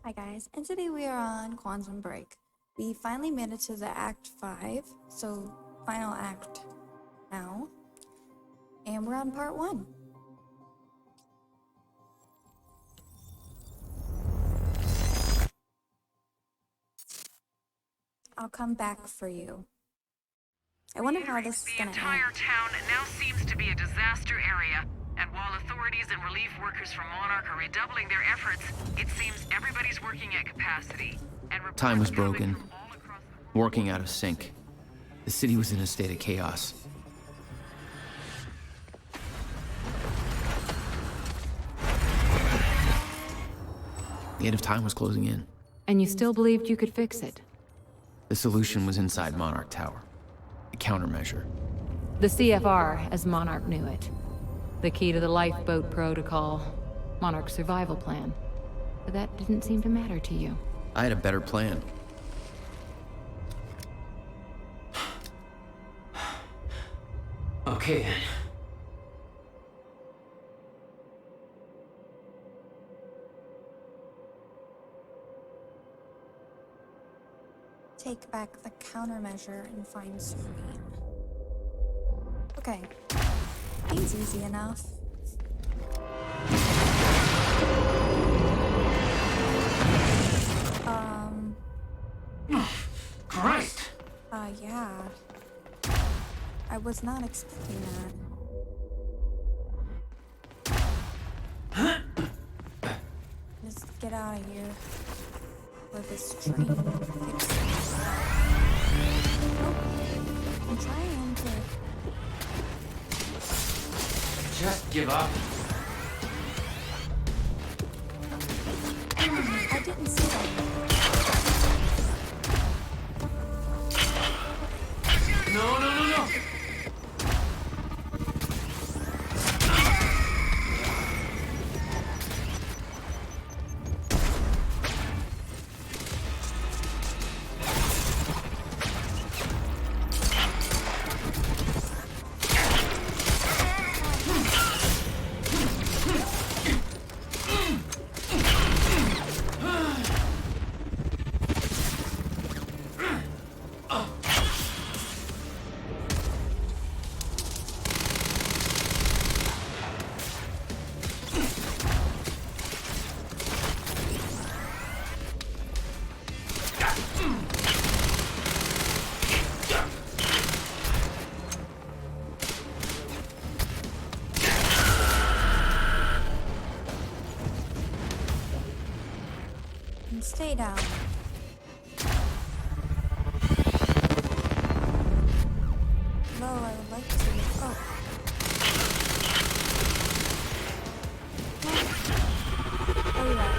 Hi guys, and today we are on Quantum Break. We finally made it to the Act 5, so final act now, and we're on part 1. I'll come back for you. I wonder how this is gonna end. The entire town now seems to be a disaster area, and while authorities and relief workers from Monarch are redoubling their efforts, it seems everybody's working at capacity. And Time was broken, working out of sync. The city was in a state of chaos. The end of time was closing in. And you still believed you could fix it? The solution was inside Monarch Tower. A countermeasure. The CFR, as Monarch knew it. The key to the lifeboat protocol. Monarch's survival plan. But that didn't seem to matter to you. I had a better plan. Okay then. Take back the countermeasure and find Serene. Okay, seems easy enough. Christ! Yeah. I was not expecting that. Just get out of here. With this train fixes. Oh, I'm trying to. Just give up. I didn't see that. No, no, no, no! Stay down. Though I would like to. Oh. Oh yeah.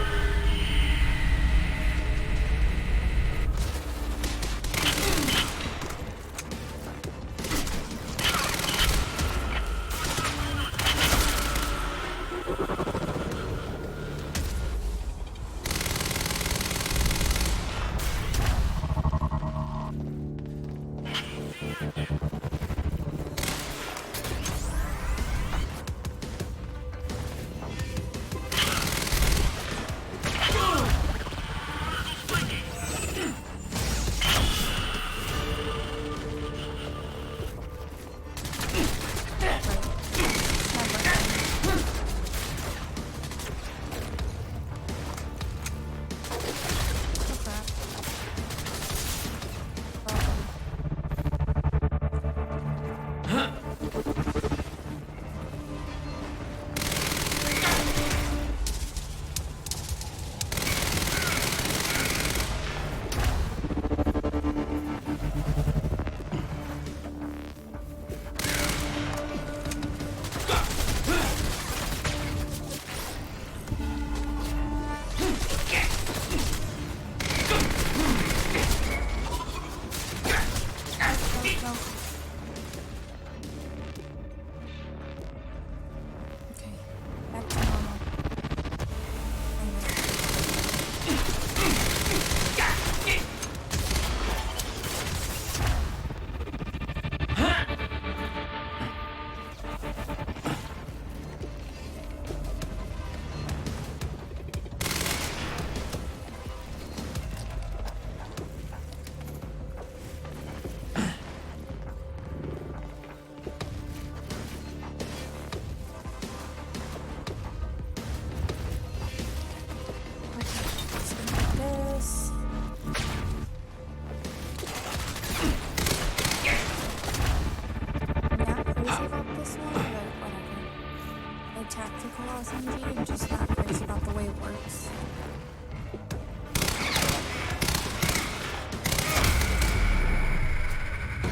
Maybe I'm just not crazy about the way it works.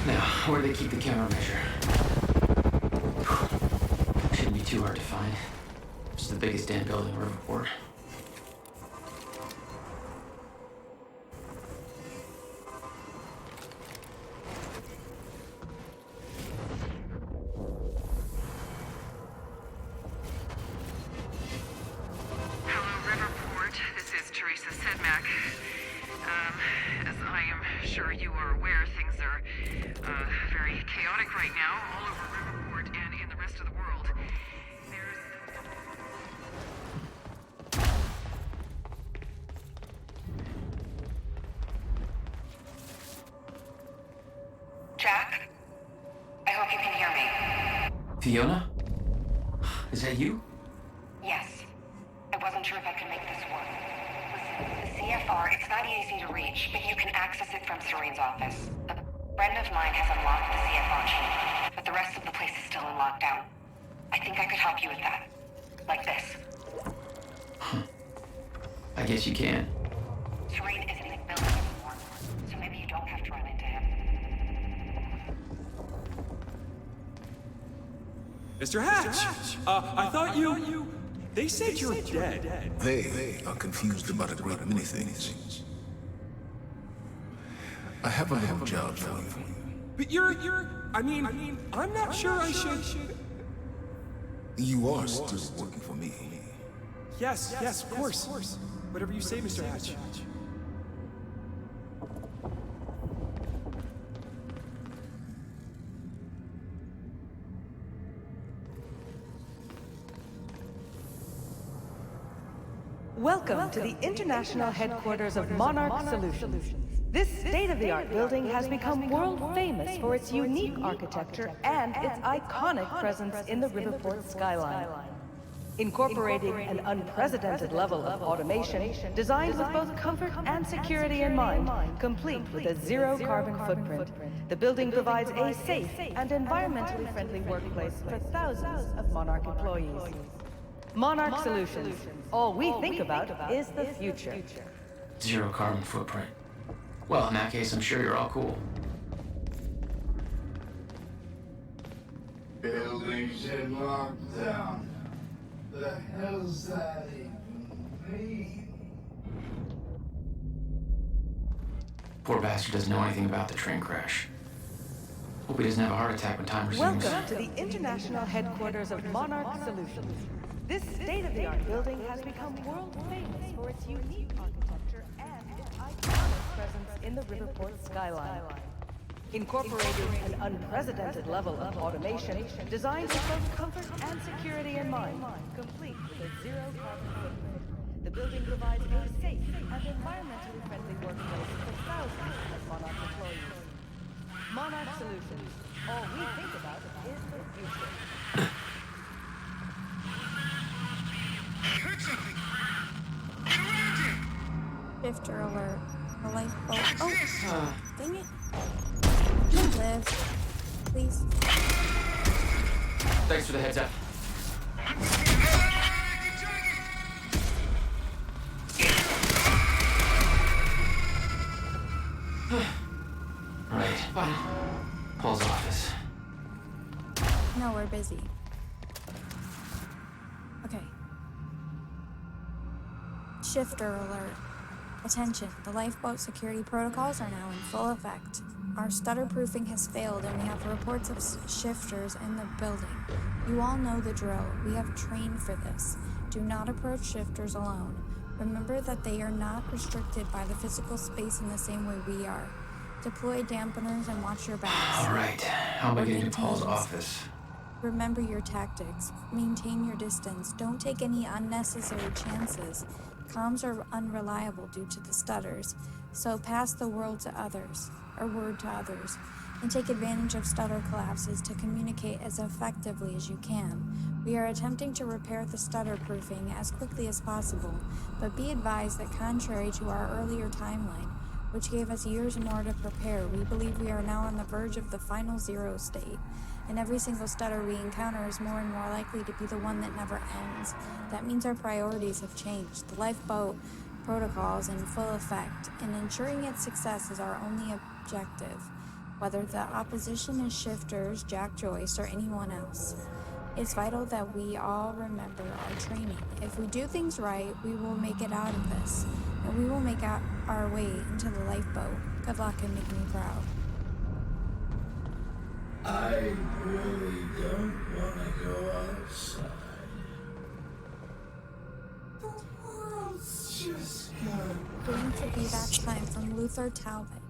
Now, where do they keep the countermeasure? Shouldn't be too hard to find. It's the biggest damn building in Riverport. Hello, Riverport. This is Teresa Sedmak. As I am sure you are aware, things are very chaotic right now, all over Riverport and in the rest of the world. There's Jack? I hope you can hear me. Fiona? Is that you? Yes. I wasn't sure if I could make this work. Listen, the CFR, it's not easy to reach, but you can access it from Serene's office. A friend of mine has unlocked the CFR chamber, but the rest of the place is still in lockdown. I think I could help you with that. Like this. I guess you can. Serene isn't in the building anymore, so maybe you don't have to run into him. Mr. Hatch! I thought you... They said you're dead. They are confused about a great many things. I have a little job for you. But I mean, I'm not sure I should... You are still working for me. Yes, of course. Whatever you say, Mr. Hatch. Welcome to the international headquarters of Monarch Solutions. This state-of-the-art building has become world famous for its unique architecture and its iconic presence in the Riverport skyline. Incorporating an unprecedented level of automation designed with both comfort and security in mind, complete with a zero-carbon footprint, the building provides a safe and environmentally friendly workplace for thousands of Monarch employees. Monarch Solutions. All we think about is the future. Zero carbon footprint. Well, in that case, I'm sure you're all cool. Buildings in lockdown. The hell's that even mean? Poor bastard doesn't know anything about the train crash. Hope he doesn't have a heart attack when time resumes. Welcome to the international headquarters of Monarch Solutions. This state-of-the-art building has become world famous for its unique architecture and its iconic presence in the Riverport skyline. Incorporating an unprecedented level of automation designed with both comfort and security in mind, complete with a zero-carbon footprint, the building provides a safe and environmentally friendly workplace for thousands of Monarch employees. Monarch Solutions. All we think about is the future. Shifter alert. The lifeboat. Oh, dang it. Live. Please. Thanks for the heads up. Right. Paul's office. No, we're busy. Okay. Shifter alert. Attention, the lifeboat security protocols are now in full effect. Our stutter proofing has failed and we have reports of shifters in the building. You all know the drill. We have trained for this. Do not approach shifters alone. Remember that they are not restricted by the physical space in the same way we are. Deploy dampeners and watch your backs. All right. How am I getting to Paul's office? Remember your tactics. Maintain your distance. Don't take any unnecessary chances. Comms are unreliable due to the stutters, so pass the word to others, and take advantage of stutter collapses to communicate as effectively as you can. We are attempting to repair the stutter proofing as quickly as possible, but be advised that contrary to our earlier timeline, which gave us years more to prepare, we believe we are now on the verge of the final zero state. and every single stutter we encounter is more and more likely to be the one that never ends. That means our priorities have changed. The lifeboat protocol is in full effect, and ensuring its success is our only objective, whether the opposition is Shifters, Jack Joyce, or anyone else. It's vital that we all remember our training. If we do things right, we will make it out of this, and we will make out our way into the lifeboat. Good luck and make me proud. I really don't want to go outside. The world's just got Going to be that time from Luther Talbot.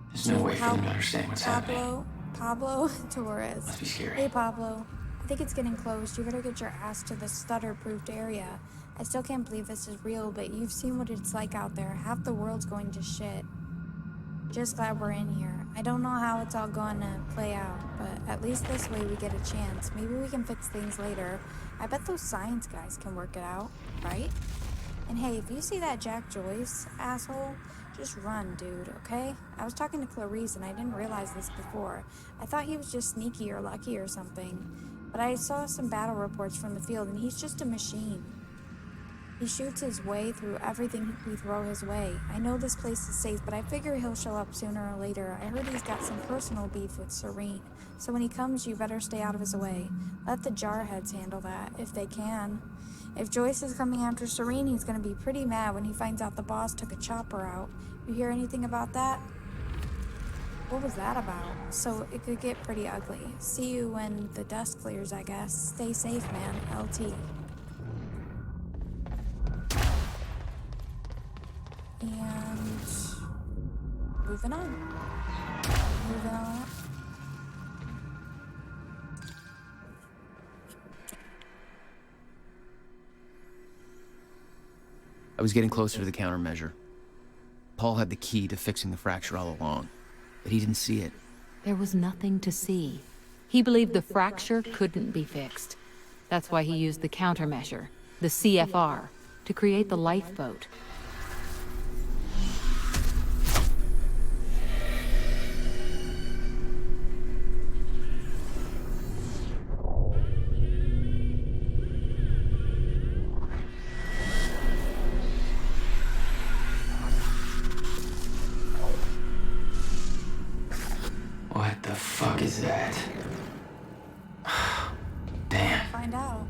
There's no way for them to understand what's happening. Pablo Torres. Must be scary. Hey Pablo, I think it's getting close. You better get your ass to the stutter-proofed area. I still can't believe this is real, but you've seen what it's like out there. Half the world's going to shit. Just glad we're in here. I don't know how it's all going to play out, but at least this way we get a chance. Maybe we can fix things later. I bet those science guys can work it out, right? And hey, if you see that Jack Joyce asshole, just run, dude, okay? I was talking to Clarice and I didn't realize this before. I thought he was just sneaky or lucky or something. But I saw some battle reports from the field and he's just a machine. He shoots his way through everything we throw his way. I know this place is safe, but I figure he'll show up sooner or later. I heard he's got some personal beef with Serene. So when he comes, you better stay out of his way. Let the Jarheads handle that, if they can. If Joyce is coming after Serene, he's gonna be pretty mad when he finds out the boss took a chopper out. You hear anything about that? What was that about? So it could get pretty ugly. See you when the dust clears, I guess. Stay safe, man. LT. And moving on. Moving on. I was getting closer to the countermeasure. Paul had the key to fixing the fracture all along, but he didn't see it. There was nothing to see. He believed the fracture couldn't be fixed. That's why he used the countermeasure, the CFR, to create the lifeboat. What the fuck is that? Damn. Find out.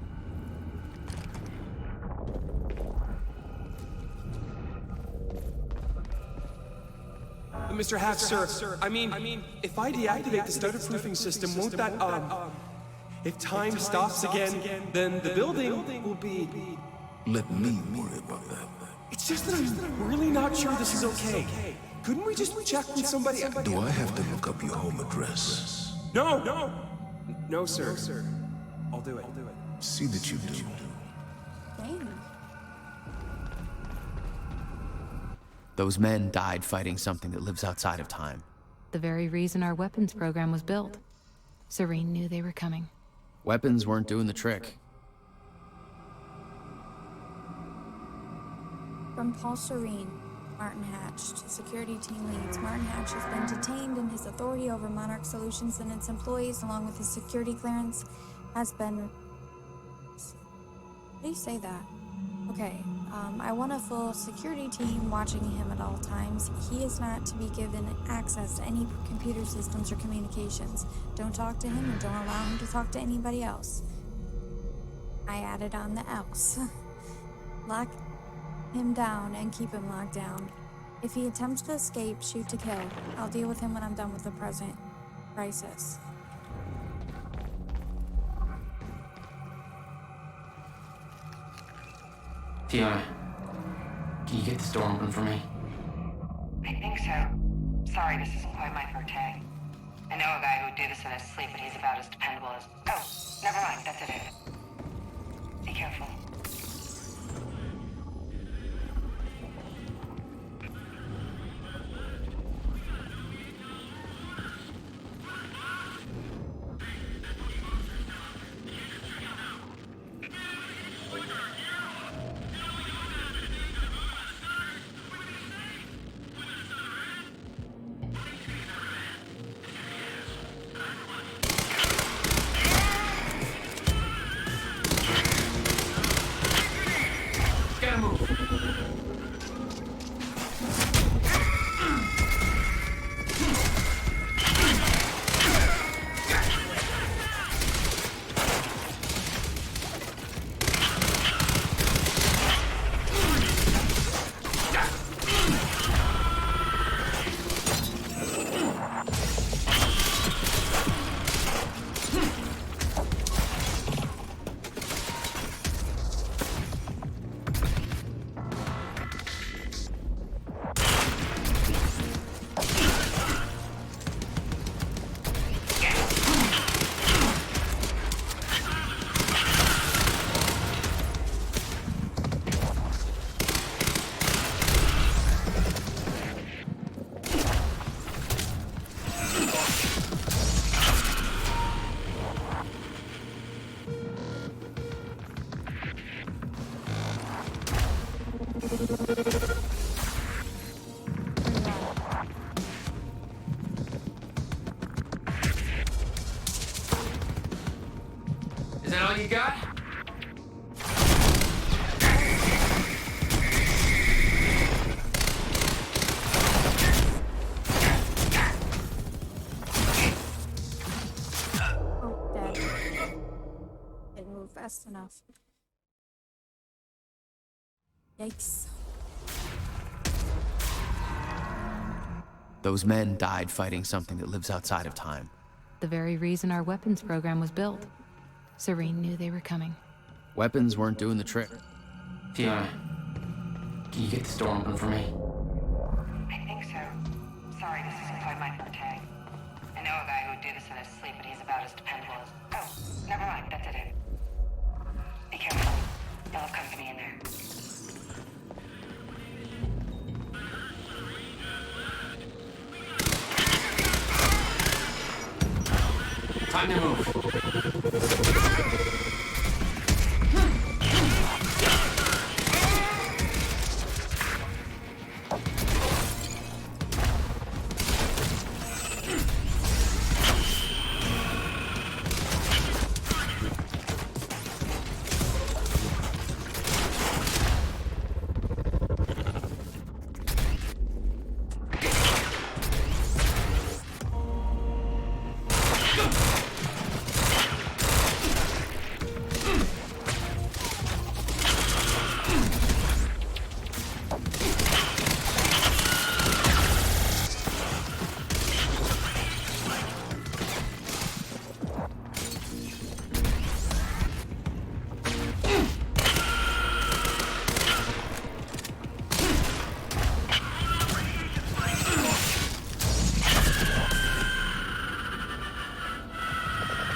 Mr. Hack, sir, I mean, if I deactivate the stutter-proofing system, won't that, if time stops again, then the building will be... Let me worry about that. It's just that I'm really not sure this is okay. Couldn't we just check with somebody? Do I have to look up your home address? No, sir. I'll do it. See that you do. Dang. Those men died fighting something that lives outside of time. The very reason our weapons program was built. Serene knew they were coming. Weapons weren't doing the trick. From Paul Serene, Martin Hatch, security team leads. Martin Hatch has been detained and his authority over Monarch Solutions and its employees, along with his security clearance, has been... How do you say that? Okay, I want a full security team watching him at all times. He is not to be given access to any computer systems or communications. Don't talk to him and don't allow him to talk to anybody else. I added on the else. Lock him down and keep him locked down. If he attempts to escape, shoot to kill. I'll deal with him when I'm done with the present crisis. Fiona, can you get this door open for me? I think so. Sorry, this isn't quite my forte. I know a guy who would do this in his sleep, but he's about as dependable as... Oh, never mind, that's it. Be careful. Is that all you got? Oh, dead. Didn't move fast enough. Yikes. Those men died fighting something that lives outside of time. The very reason our weapons program was built. Serene knew they were coming. Weapons weren't doing the trick. Fiona, can you get this door open for me? I think so. Sorry, this isn't quite my forte. I know a guy who would do this in his sleep, but he's about as dependable as... Oh, never mind, that's it. Be careful. They'll have company in there. Time to move.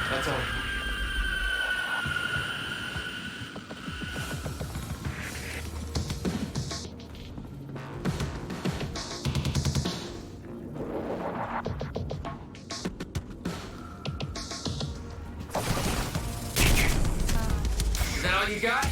That's all. Is that all you got?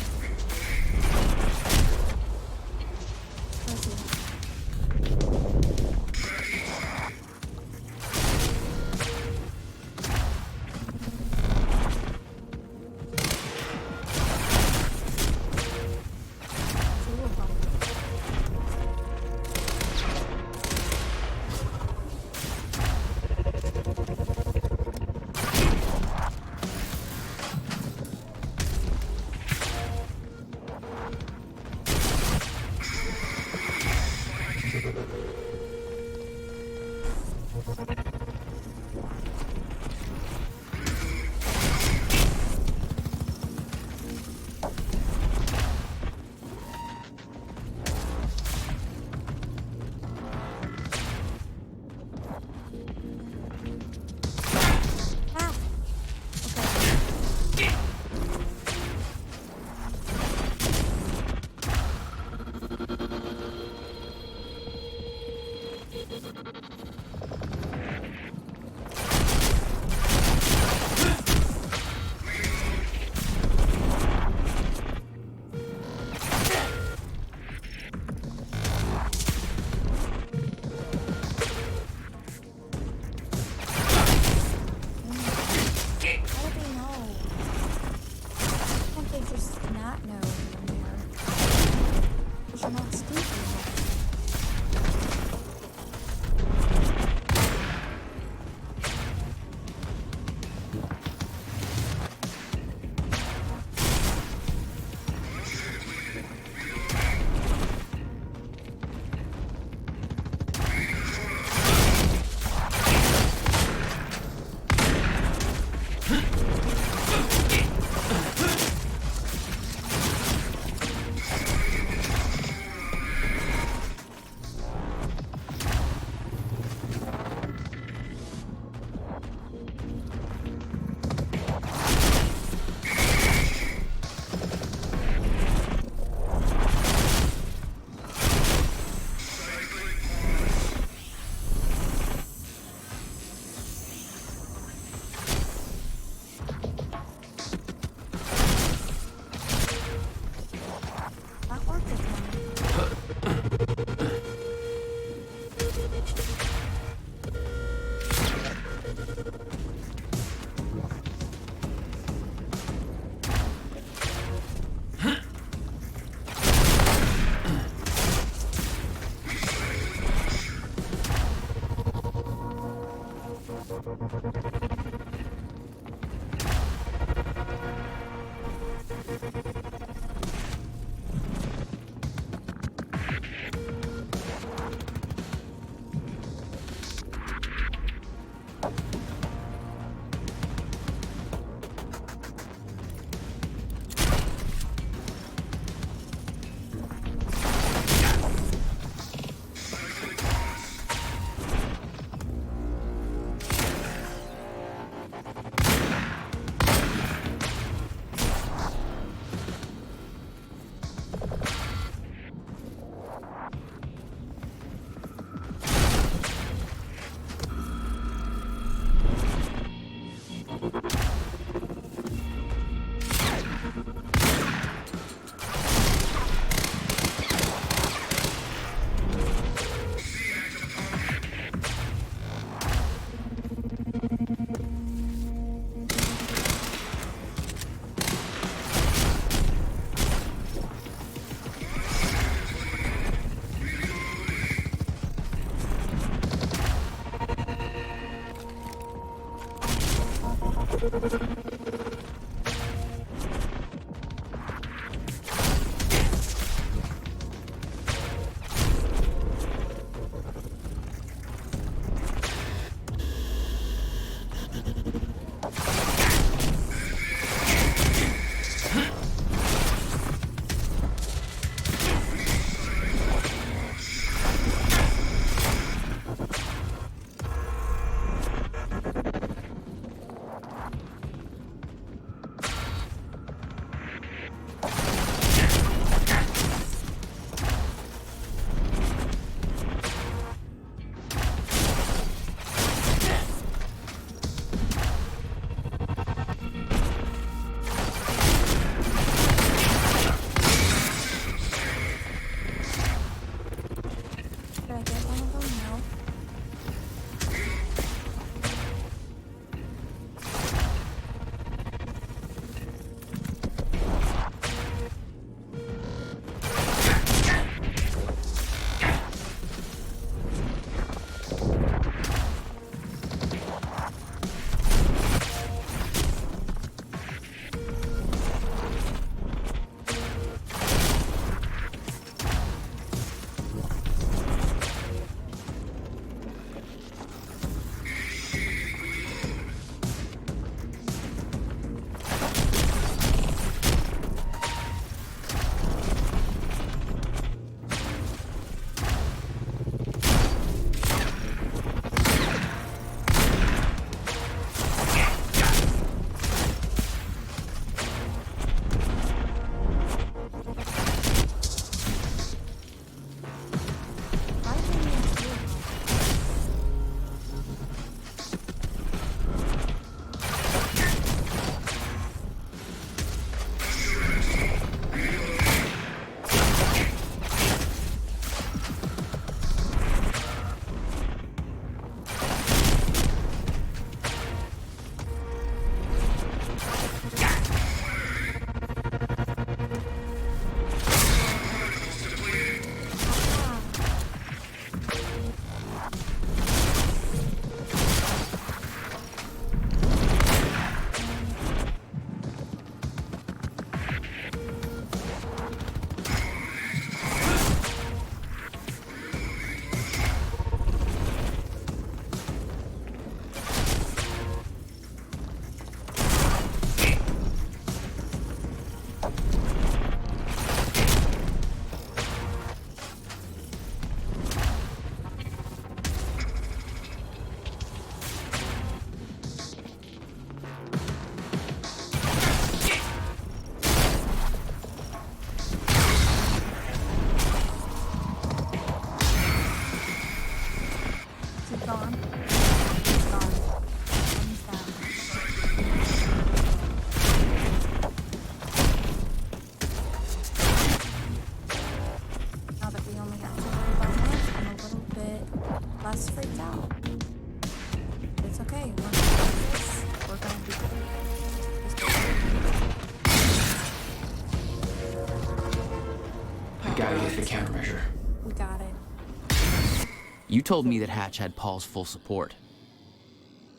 Gotta get the countermeasure. We got it. You told me that Hatch had Paul's full support.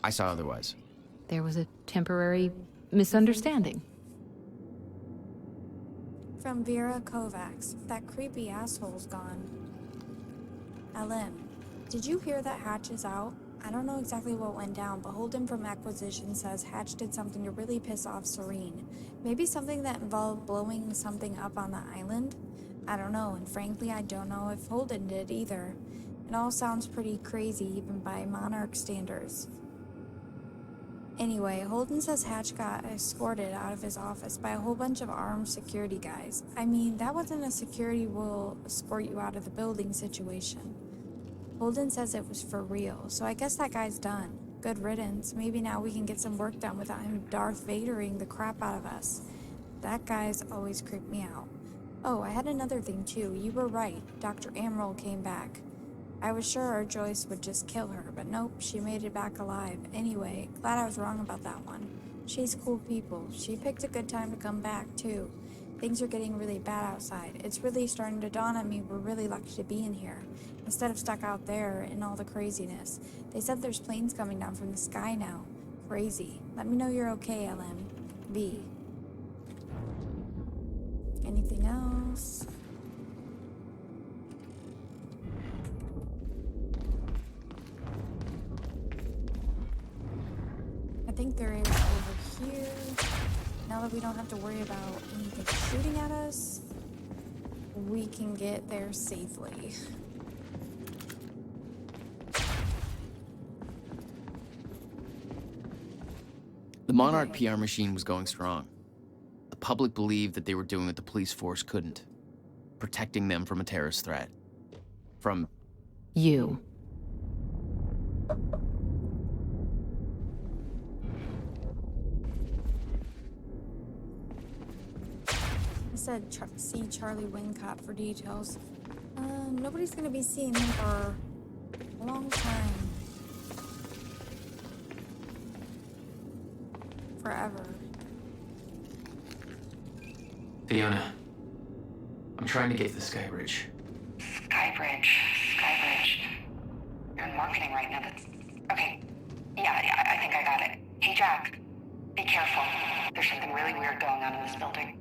I saw otherwise. There was a temporary misunderstanding. From Vera Kovacs. That creepy asshole's gone. LM, did you hear that Hatch is out? I don't know exactly what went down, but Holden from Acquisition says Hatch did something to really piss off Serene. Maybe something that involved blowing something up on the island? I don't know, and frankly, I don't know if Holden did either. It all sounds pretty crazy, even by Monarch standards. Anyway, Holden says Hatch got escorted out of his office by a whole bunch of armed security guys. I mean, that wasn't a security will escort you out of the building situation. Holden says it was for real, so I guess that guy's done. Good riddance. Maybe now we can get some work done without him Darth Vadering the crap out of us. That guy's always creeped me out. Oh, I had another thing too. You were right. Dr. Emerald came back. I was sure our Joyce would just kill her, but nope, she made it back alive. Anyway, glad I was wrong about that one. She's cool people. She picked a good time to come back, too. Things are getting really bad outside. It's really starting to dawn on me we're really lucky to be in here, instead of stuck out there in all the craziness. They said there's planes coming down from the sky now. Crazy. Let me know you're okay, LM. B. Anything else? I think there is over here. Now that we don't have to worry about anything shooting at us, we can get there safely. The Monarch PR machine was going strong. The public believed that they were doing what the police force couldn't. Protecting them from a terrorist threat. From... You. I said see Charlie Wincott for details. Nobody's gonna be seeing him for a long time. Forever. Fiona, I'm trying to get to the Skybridge. Skybridge. You're in marketing right now. That's... Okay. Yeah, I think I got it. Hey, Jack. Be careful. There's something really weird going on in this building.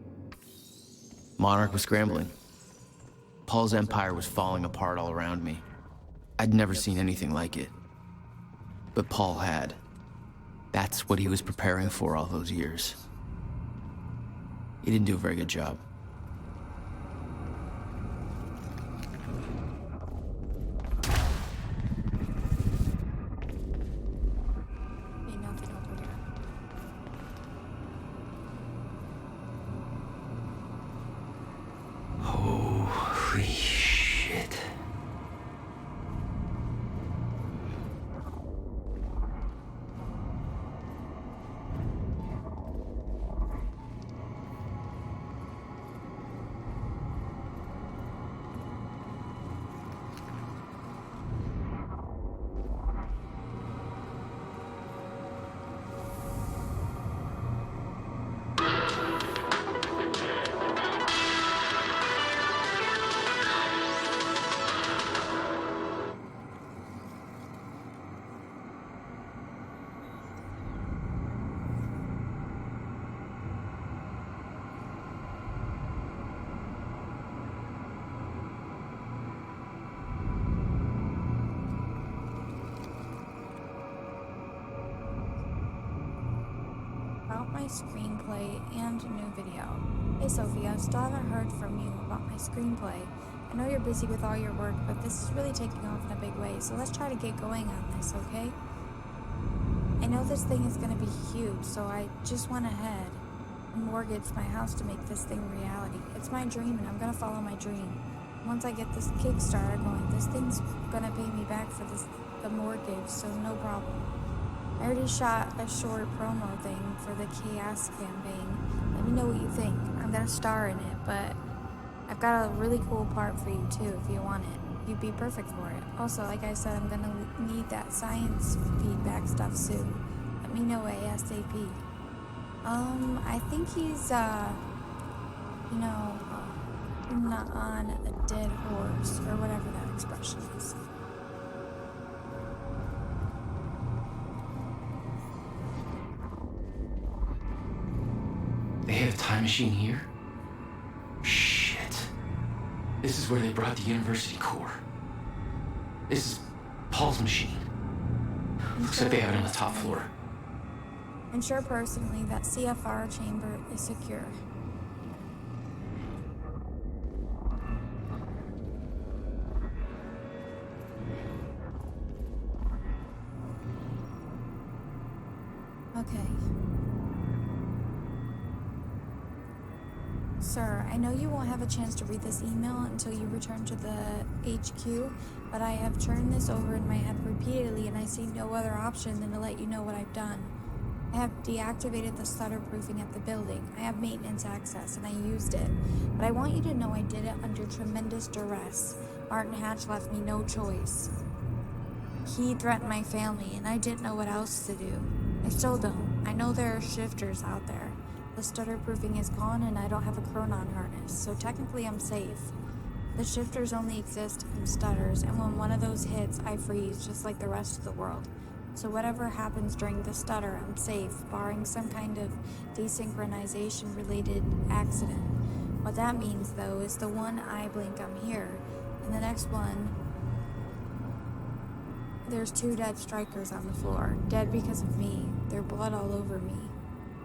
Monarch was scrambling. Paul's empire was falling apart all around me. I'd never seen anything like it. But Paul had. That's what he was preparing for all those years. He didn't do a very good job. Ain't nothing over there. Holy shit. About my screenplay and new video. Hey Sophia, still haven't heard from you about my screenplay. I know you're busy with all your work, but this is really taking off in a big way, so let's try to get going on this, okay? I know this thing is gonna be huge, so I just went ahead and mortgaged my house to make this thing reality. It's my dream, and I'm gonna follow my dream. Once I get this Kickstarter going, this thing's gonna pay me back for the mortgage, so no problem. I already shot a short promo thing for the Chaos campaign. Let me know what you think. I'm gonna star in it, but I've got a really cool part for you too if you want it. You'd be perfect for it. Also, like I said, I'm gonna need that science feedback stuff soon. Let me know ASAP. I think he's, not on a dead horse, or whatever that expression is. They have a time machine here? Shit. This is where they brought the university core. This is Paul's machine. Looks like they have it on the top floor. Ensure personally that CFR chamber is secure. Okay. Sir, I know you won't have a chance to read this email until you return to the HQ, but I have turned this over in my head repeatedly and I see no other option than to let you know what I've done. I have deactivated the stutter-proofing at the building. I have maintenance access and I used it, but I want you to know I did it under tremendous duress. Martin Hatch left me no choice. He threatened my family and I didn't know what else to do. I still don't. I know there are shifters out there. The stutter-proofing is gone and I don't have a chronon harness, so technically I'm safe. The shifters only exist in stutters, and when one of those hits, I freeze, just like the rest of the world. So whatever happens during the stutter, I'm safe, barring some kind of desynchronization-related accident. What that means, though, is the one eye blink I'm here, and the next one, there's 2 dead strikers on the floor, dead because of me. Their blood all over me,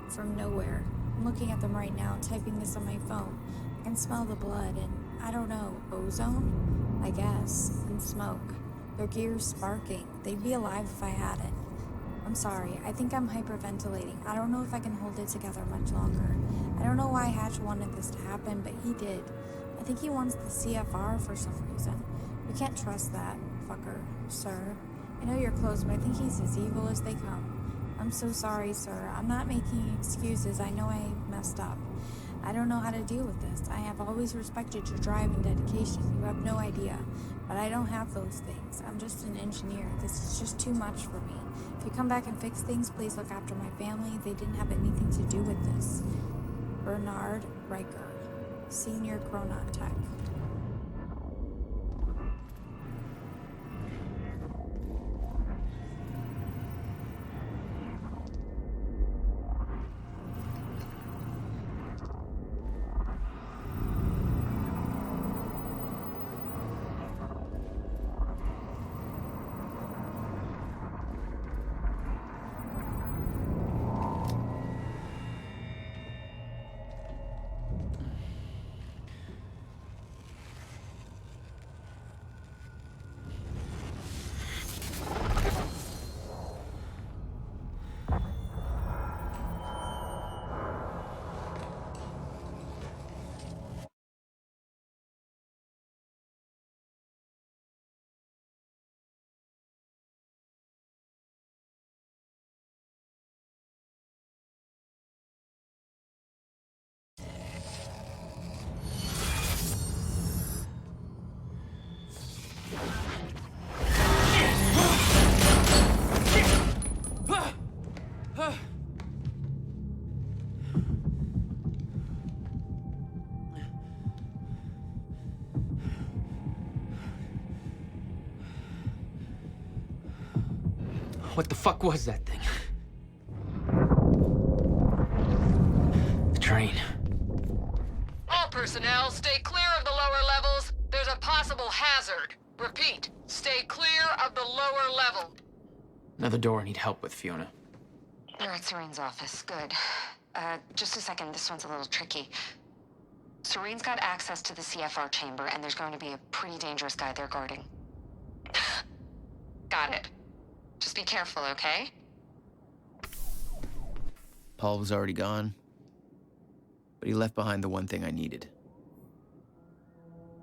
from nowhere. I'm looking at them right now, typing this on my phone. I can smell the blood and, I don't know, ozone? I guess, and smoke. Their gears sparking. They'd be alive if I had it. I'm sorry, I think I'm hyperventilating. I don't know if I can hold it together much longer. I don't know why Hatch wanted this to happen, but he did. I think he wants the CFR for some reason. We can't trust that fucker, sir. I know you're close, but I think he's as evil as they come. I'm so sorry, sir. I'm not making excuses. I know I messed up. I don't know how to deal with this. I have always respected your drive and dedication. You have no idea. But I don't have those things. I'm just an engineer. This is just too much for me. If you come back and fix things, please look after my family. They didn't have anything to do with this. Bernard Riker, Senior Chronon Tech. What the fuck was that thing? The train. All personnel, stay clear of the lower levels. There's a possible hazard. Repeat, stay clear of the lower level. Another door I need help with, Fiona. You're at Serene's office. Good. Just a second. This one's a little tricky. Serene's got access to the CFR chamber, and there's going to be a pretty dangerous guy there guarding. Got it. Just be careful, okay? Paul was already gone, but he left behind the one thing I needed.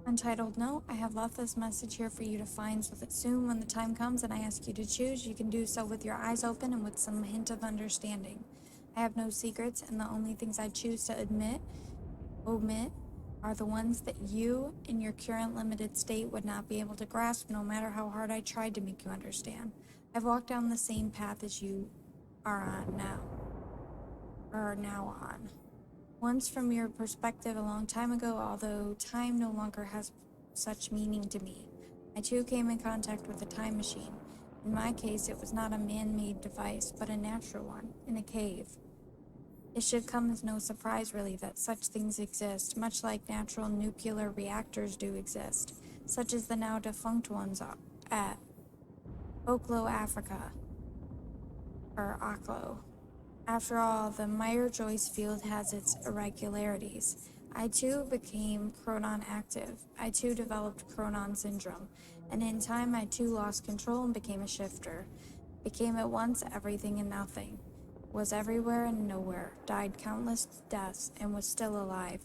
Untitled note, I have left this message here for you to find so that soon when the time comes and I ask you to choose, you can do so with your eyes open and with some hint of understanding. I have no secrets, and the only things I choose to omit, are the ones that you, in your current limited state, would not be able to grasp no matter how hard I tried to make you understand. I've walked down the same path as you are on now. Or are now on. Once from your perspective a long time ago, although time no longer has such meaning to me. I too came in contact with a time machine. In my case, it was not a man-made device, but a natural one, in a cave. It should come as no surprise, really, that such things exist, much like natural nuclear reactors do exist, such as the now defunct ones at Oklo, Africa, or Oklo. After all, the Meyer-Joyce field has its irregularities. I too became Chronon active. I too developed Chronon syndrome. And in time, I too lost control and became a shifter. Became at once everything and nothing. Was everywhere and nowhere. Died countless deaths and was still alive.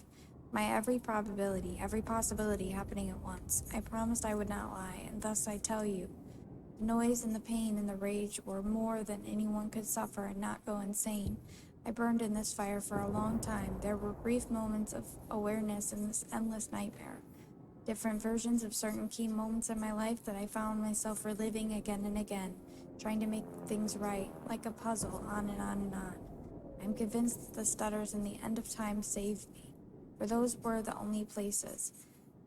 My every possibility happening at once. I promised I would not lie, and thus I tell you. The noise and the pain and the rage were more than anyone could suffer and not go insane. I burned in this fire for a long time. There were brief moments of awareness in this endless nightmare. Different versions of certain key moments in my life that I found myself reliving again and again, trying to make things right, like a puzzle, on and on and on. I'm convinced that the stutters and the end of time saved me, for those were the only places.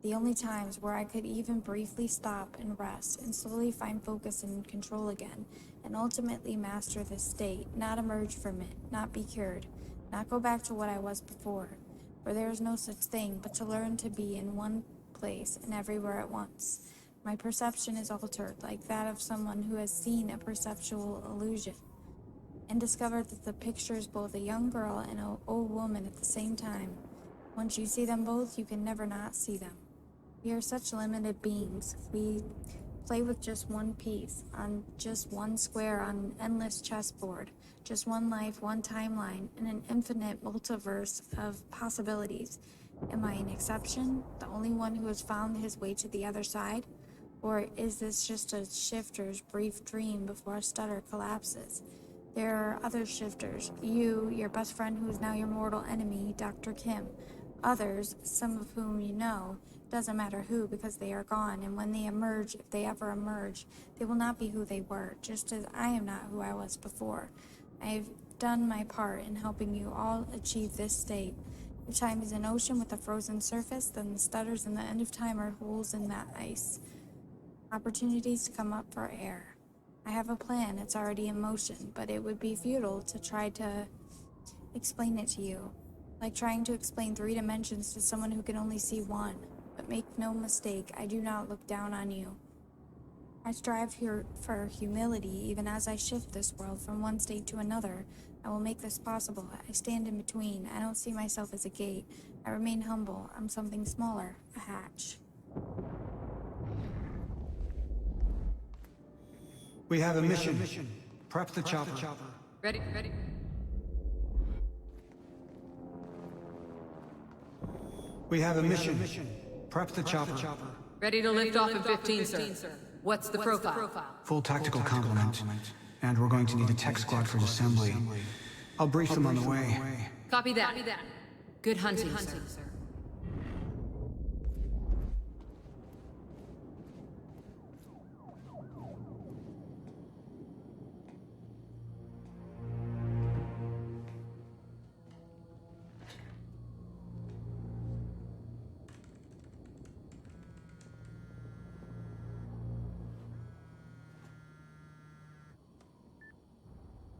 The only times where I could even briefly stop and rest and slowly find focus and control again, and ultimately master this state, not emerge from it, not be cured, not go back to what I was before, for there is no such thing but to learn to be in one place and everywhere at once. My perception is altered, like that of someone who has seen a perceptual illusion, and discovered that the picture is both a young girl and an old woman at the same time. Once you see them both, you can never not see them. We are such limited beings. We play with just one piece, on just one square on an endless chessboard, just one life, one timeline, and an infinite multiverse of possibilities. Am I an exception, the only one who has found his way to the other side? Or is this just a shifter's brief dream before a stutter collapses? There are other shifters, you, your best friend who is now your mortal enemy, Dr. Kim. Others, some of whom you know, doesn't matter who because they are gone, and when they emerge, if they ever emerge, they will not be who they were, just as I am not who I was before. I have done my part in helping you all achieve this state. If time is an ocean with a frozen surface, then the stutters in the end of time are holes in that ice. Opportunities to come up for air. I have a plan, it's already in motion, but it would be futile to try to explain it to you. Like trying to explain 3 dimensions to someone who can only see one. But make no mistake, I do not look down on you. I strive here for humility even as I shift this world from one state to another. I will make this possible. I stand in between. I don't see myself as a gate. I remain humble. I'm something smaller, a hatch. We have a mission. Prep the chopper. Ready. We have a mission. Prep the chopper. Ready to lift off in 15, sir. What's the profile? Full tactical complement. And we're going to need a tech squad for assembly. I'll brief them on the way. Copy that. Good hunting, sir.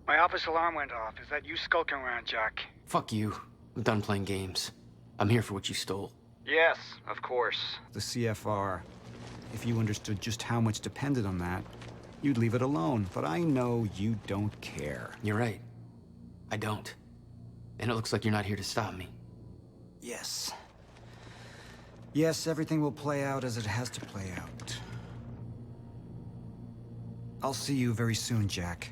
My office alarm went off. Is that you skulking around, Jack? Fuck you. I'm done playing games. I'm here for what you stole. Yes, of course. The CFR. If you understood just how much depended on that, you'd leave it alone. But I know you don't care. You're right. I don't. And it looks like you're not here to stop me. Yes. Yes, everything will play out as it has to play out. I'll see you very soon, Jack.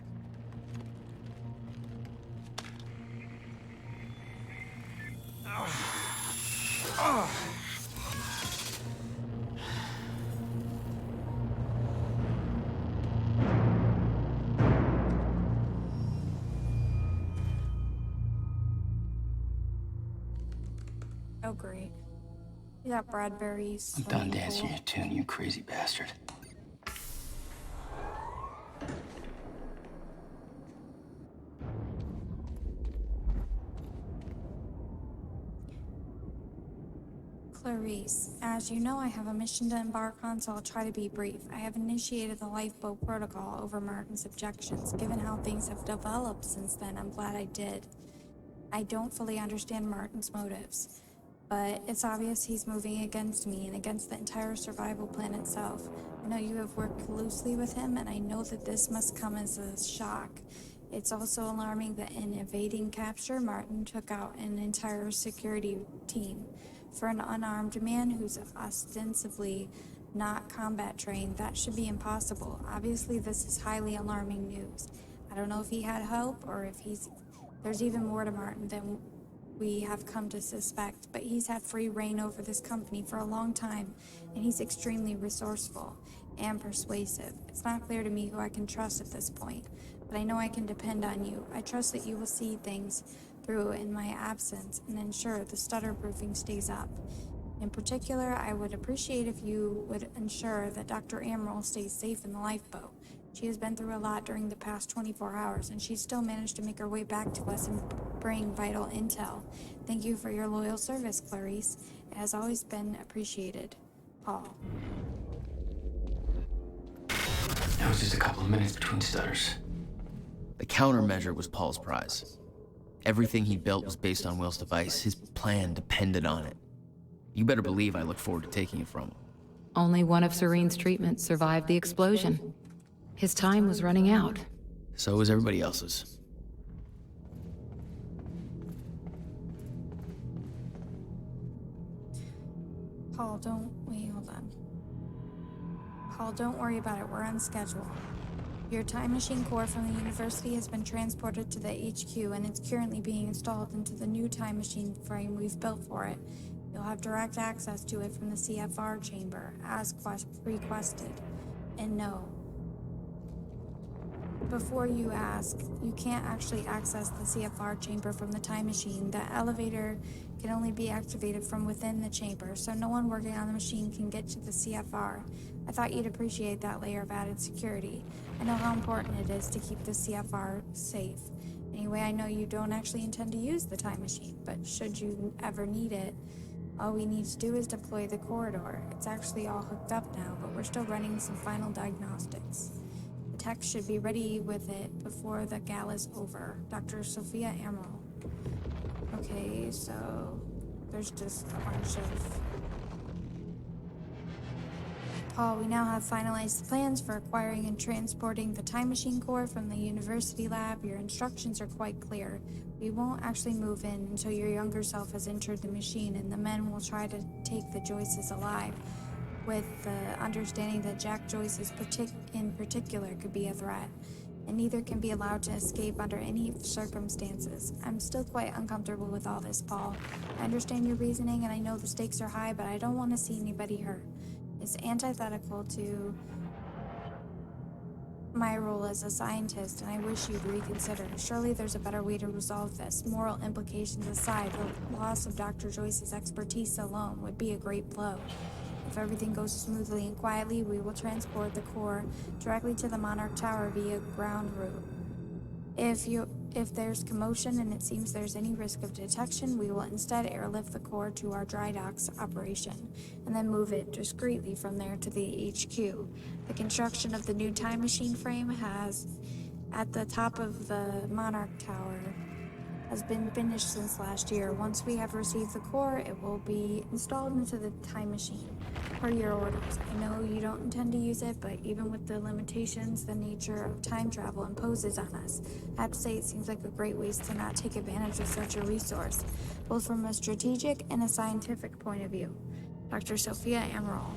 Oh, great. You got Bradbury's. I'm done dancing your tune, you crazy bastard. Clarice, as you know, I have a mission to embark on, so I'll try to be brief. I have initiated the lifeboat protocol over Martin's objections. Given how things have developed since then, I'm glad I did. I don't fully understand Martin's motives, but it's obvious he's moving against me and against the entire survival plan itself. I know you have worked closely with him, and I know that this must come as a shock. It's also alarming that in evading capture, Martin took out an entire security team. For an unarmed man who's ostensibly not combat trained, that should be impossible. Obviously, this is highly alarming news. I don't know if he had hope or if there's even more to Martin than we have come to suspect, but he's had free reign over this company for a long time, and he's extremely resourceful and persuasive. It's not clear to me who I can trust at this point, but I know I can depend on you. I trust that you will see things through in my absence and ensure the stutter proofing stays up. In particular, I would appreciate if you would ensure that Dr. Amaral stays safe in the lifeboat. She has been through a lot during the past 24 hours, and she's still managed to make her way back to us and bring vital intel. Thank you for your loyal service, Clarice. It has always been appreciated. Paul. That was just a couple of minutes between stutters. The countermeasure was Paul's prize. Everything he built was based on Will's device. His plan depended on it. You better believe I look forward to taking it from him. Only one of Serene's treatments survived the explosion. His time was running out. So was everybody else's. Paul, hold on. Paul, don't worry about it. We're on schedule. Your time machine core from the university has been transported to the HQ, and it's currently being installed into the new time machine frame we've built for it. You'll have direct access to it from the CFR chamber, as requested. And no. Before you ask, you can't actually access the CFR chamber from the time machine. The elevator can only be activated from within the chamber, so no one working on the machine can get to the CFR. I thought you'd appreciate that layer of added security. I know how important it is to keep the CFR safe. Anyway, I know you don't actually intend to use the time machine, but should you ever need it, all we need to do is deploy the corridor. It's actually all hooked up now, but we're still running some final diagnostics. The tech should be ready with it before the gala's over. Dr. Sophia Amaral. Okay, so there's just a bunch of... Paul, we now have finalized the plans for acquiring and transporting the time machine core from the university lab. Your instructions are quite clear. We won't actually move in until your younger self has entered the machine, and the men will try to take the Joyces alive, with the understanding that Jack Joyce in particular could be a threat, and neither can be allowed to escape under any circumstances. I'm still quite uncomfortable with all this, Paul. I understand your reasoning, and I know the stakes are high, but I don't want to see anybody hurt. It's antithetical to my role as a scientist, and I wish you'd reconsider. Surely there's a better way to resolve this. Moral implications aside, the loss of Dr. Joyce's expertise alone would be a great blow. If everything goes smoothly and quietly, we will transport the core directly to the Monarch Tower via ground route. If there's commotion and it seems there's any risk of detection, we will instead airlift the core to our dry docks operation, and then move it discreetly from there to the HQ. The construction of the new time machine frame at the top of the Monarch Tower has been finished since last year. Once we have received the core, it will be installed into the time machine, per your orders. I know you don't intend to use it, but even with the limitations the nature of time travel imposes on us, I have to say it seems like a great waste to not take advantage of such a resource, both from a strategic and a scientific point of view. Dr. Sophia Amaral.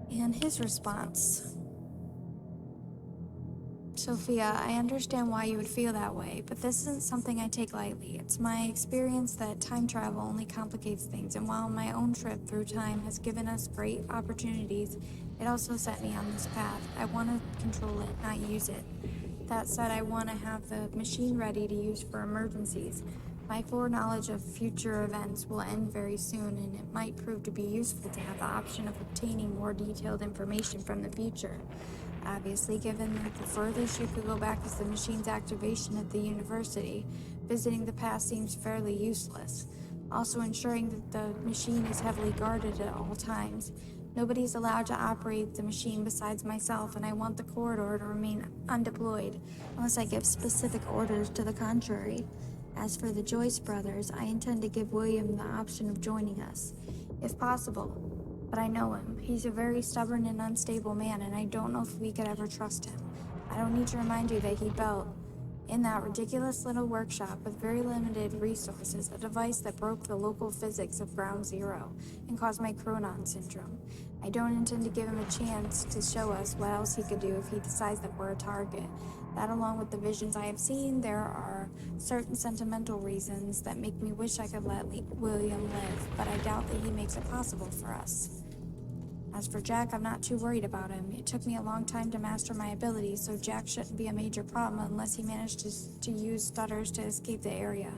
And his response. Sophia, I understand why you would feel that way, but this isn't something I take lightly. It's my experience that time travel only complicates things, and while my own trip through time has given us great opportunities, it also set me on this path. I want to control it, not use it. That said, I want to have the machine ready to use for emergencies. My foreknowledge of future events will end very soon, and it might prove to be useful to have the option of obtaining more detailed information from the future. Obviously, given that the furthest you could go back is the machine's activation at the university, visiting the past seems fairly useless. Also, ensuring that the machine is heavily guarded at all times. Nobody's allowed to operate the machine besides myself, and I want the corridor to remain undeployed, unless I give specific orders to the contrary. As for the Joyce brothers, I intend to give William the option of joining us, if possible. But I know him. He's a very stubborn and unstable man, and I don't know if we could ever trust him. I don't need to remind you that he built, in that ridiculous little workshop with very limited resources, a device that broke the local physics of Ground Zero and caused my Chronon syndrome. I don't intend to give him a chance to show us what else he could do if he decides that we're a target. That, along with the visions I have seen, there are certain sentimental reasons that make me wish I could let William live, but I doubt that he makes it possible for us. As for Jack, I'm not too worried about him. It took me a long time to master my abilities, so Jack shouldn't be a major problem unless he managed to use stutters to escape the area.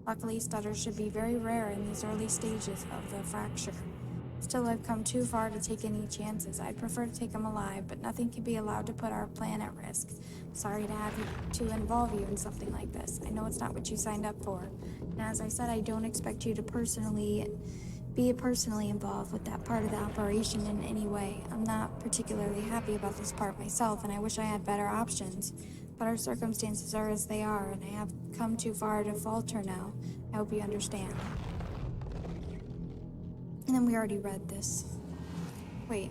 Luckily, stutters should be very rare in these early stages of the fracture. Still, I've come too far to take any chances. I'd prefer to take him alive, but nothing can be allowed to put our plan at risk. Sorry to have to involve you in something like this. I know it's not what you signed up for. And as I said, I don't expect you to personally be personally involved with that part of the operation in any way. I'm not particularly happy about this part myself, and I wish I had better options. But our circumstances are as they are, and I have come too far to falter now. I hope you understand. And then we already read this. Wait.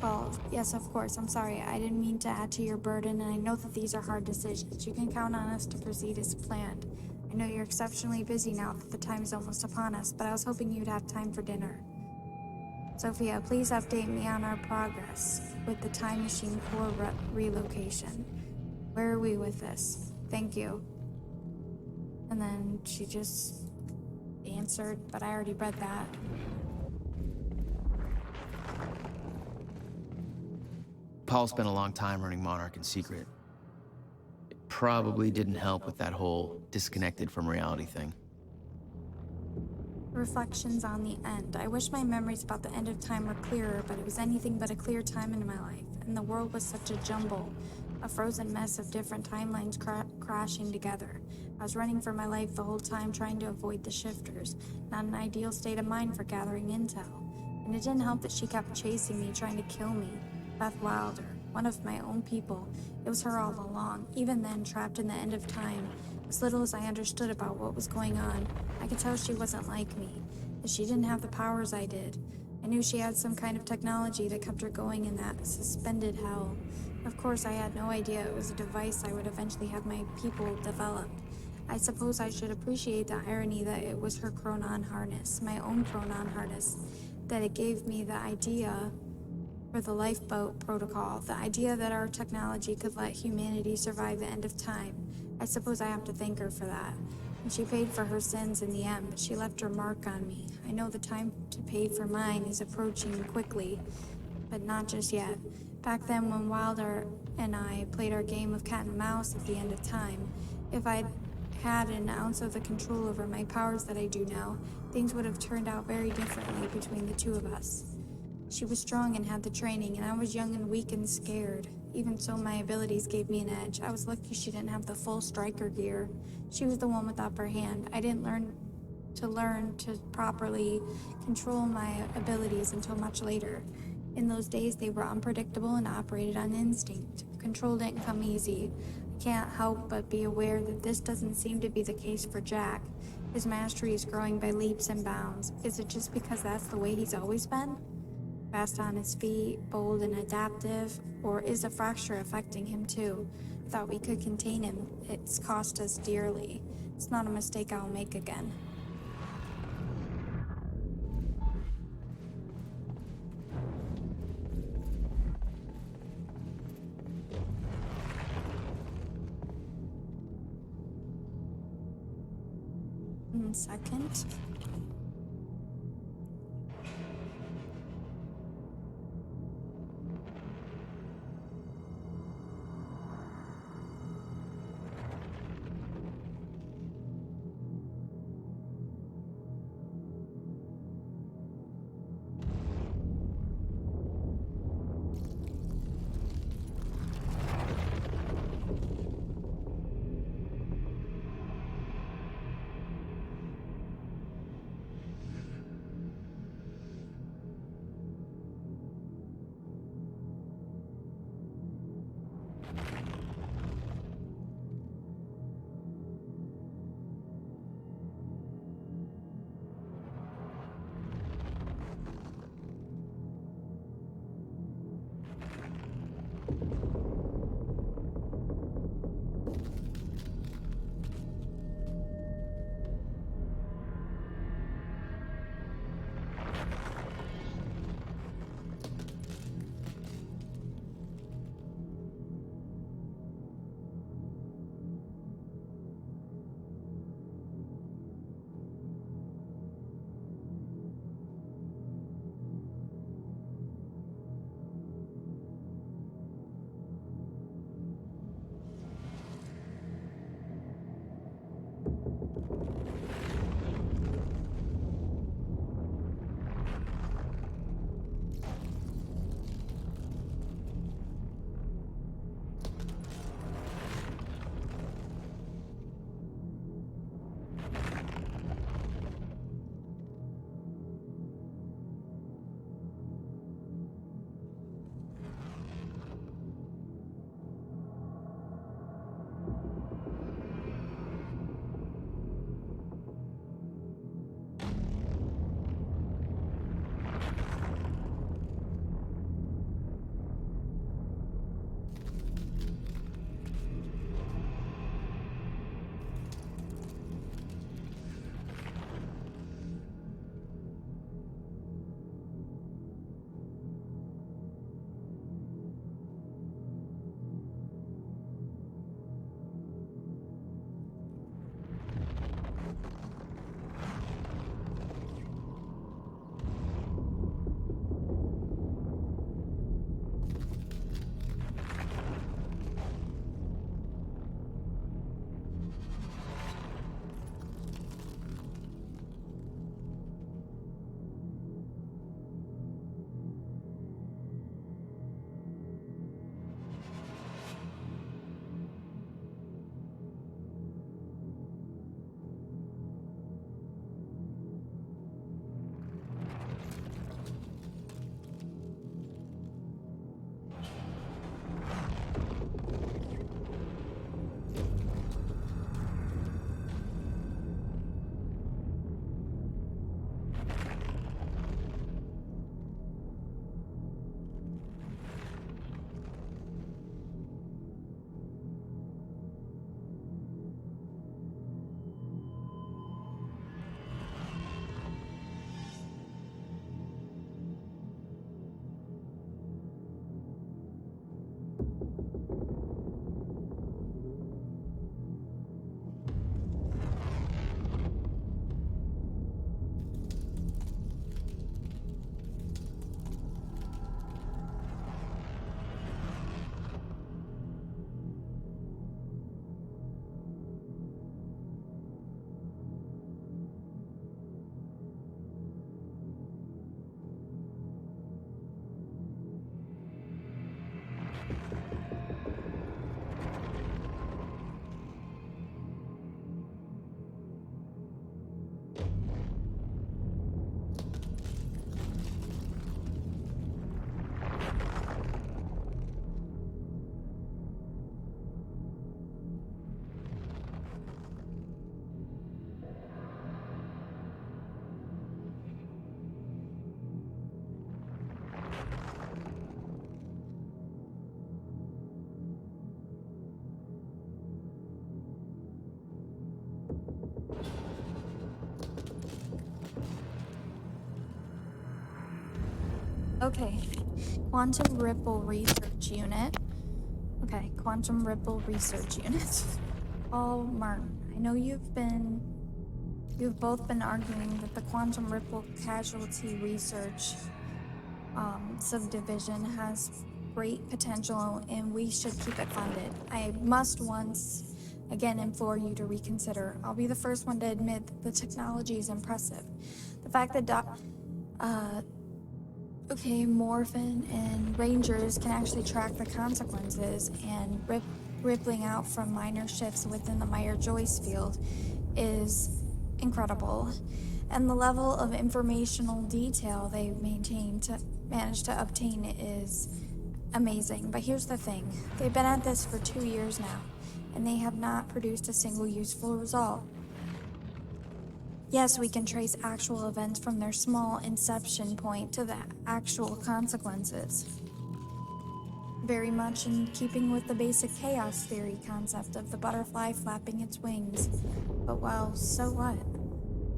Well, yes, of course. I'm sorry. I didn't mean to add to your burden, and I know that these are hard decisions. You can count on us to proceed as planned. I know you're exceptionally busy now that the time is almost upon us, but I was hoping you'd have time for dinner. Sophia, please update me on our progress with the Time Machine core relocation. Where are we with this? Thank you. And then she just answered, but I already read that. Paul spent a long time running Monarch in secret. It probably didn't help with that whole disconnected from reality thing. Reflections on the end. I wish my memories about the end of time were clearer, but it was anything but a clear time in my life, and the world was such a jumble, a frozen mess of different timelines crashing together. I was running for my life the whole time, trying to avoid the shifters. Not an ideal state of mind for gathering intel. And it didn't help that she kept chasing me, trying to kill me. Beth Wilder, one of my own people. It was her all along. Even then, trapped in the end of time, as little as I understood about what was going on, I could tell she wasn't like me, that she didn't have the powers I did. I knew she had some kind of technology that kept her going in that suspended hell. Of course, I had no idea it was a device I would eventually have my people develop. I suppose I should appreciate the irony that it was her Chronon harness, my own Chronon harness, that it gave me the idea for the lifeboat protocol, the idea that our technology could let humanity survive the end of time. I suppose I have to thank her for that. And she paid for her sins in the end, but she left her mark on me. I know the time to pay for mine is approaching quickly, but not just yet. Back then, when Wilder and I played our game of cat and mouse at the end of time, if I'd had an ounce of the control over my powers that I do now, things would have turned out very differently between the two of us. She was strong and had the training, and I was young and weak and scared. Even so, my abilities gave me an edge. I was lucky she didn't have the full striker gear. She was the one with the upper hand. I didn't learn to properly control my abilities until much later. In those days, they were unpredictable and operated on instinct. Control didn't come easy. I can't help but be aware that this doesn't seem to be the case for Jack. His mastery is growing by leaps and bounds. Is it just because that's the way he's always been? Fast on his feet, bold and adaptive, or is a fracture affecting him too? I thought we could contain him. It's cost us dearly. It's not a mistake I'll make again. Second. Okay, Quantum Ripple Research Unit. Okay, Quantum Ripple Research Unit. Paul Martin, I know you've both been arguing that the Quantum Ripple Casualty Research subdivision has great potential and we should keep it funded. I must once again implore you to reconsider. I'll be the first one to admit that the technology is impressive. The fact that Morphin and Rangers can actually track the consequences and rippling out from minor shifts within the Meyer-Joyce field is incredible. And the level of informational detail they managed to obtain is amazing. But here's the thing. They've been at this for 2 years now, and they have not produced a single useful result. Yes, we can trace actual events from their small inception point to the actual consequences. Very much in keeping with the basic chaos theory concept of the butterfly flapping its wings. But well, so what?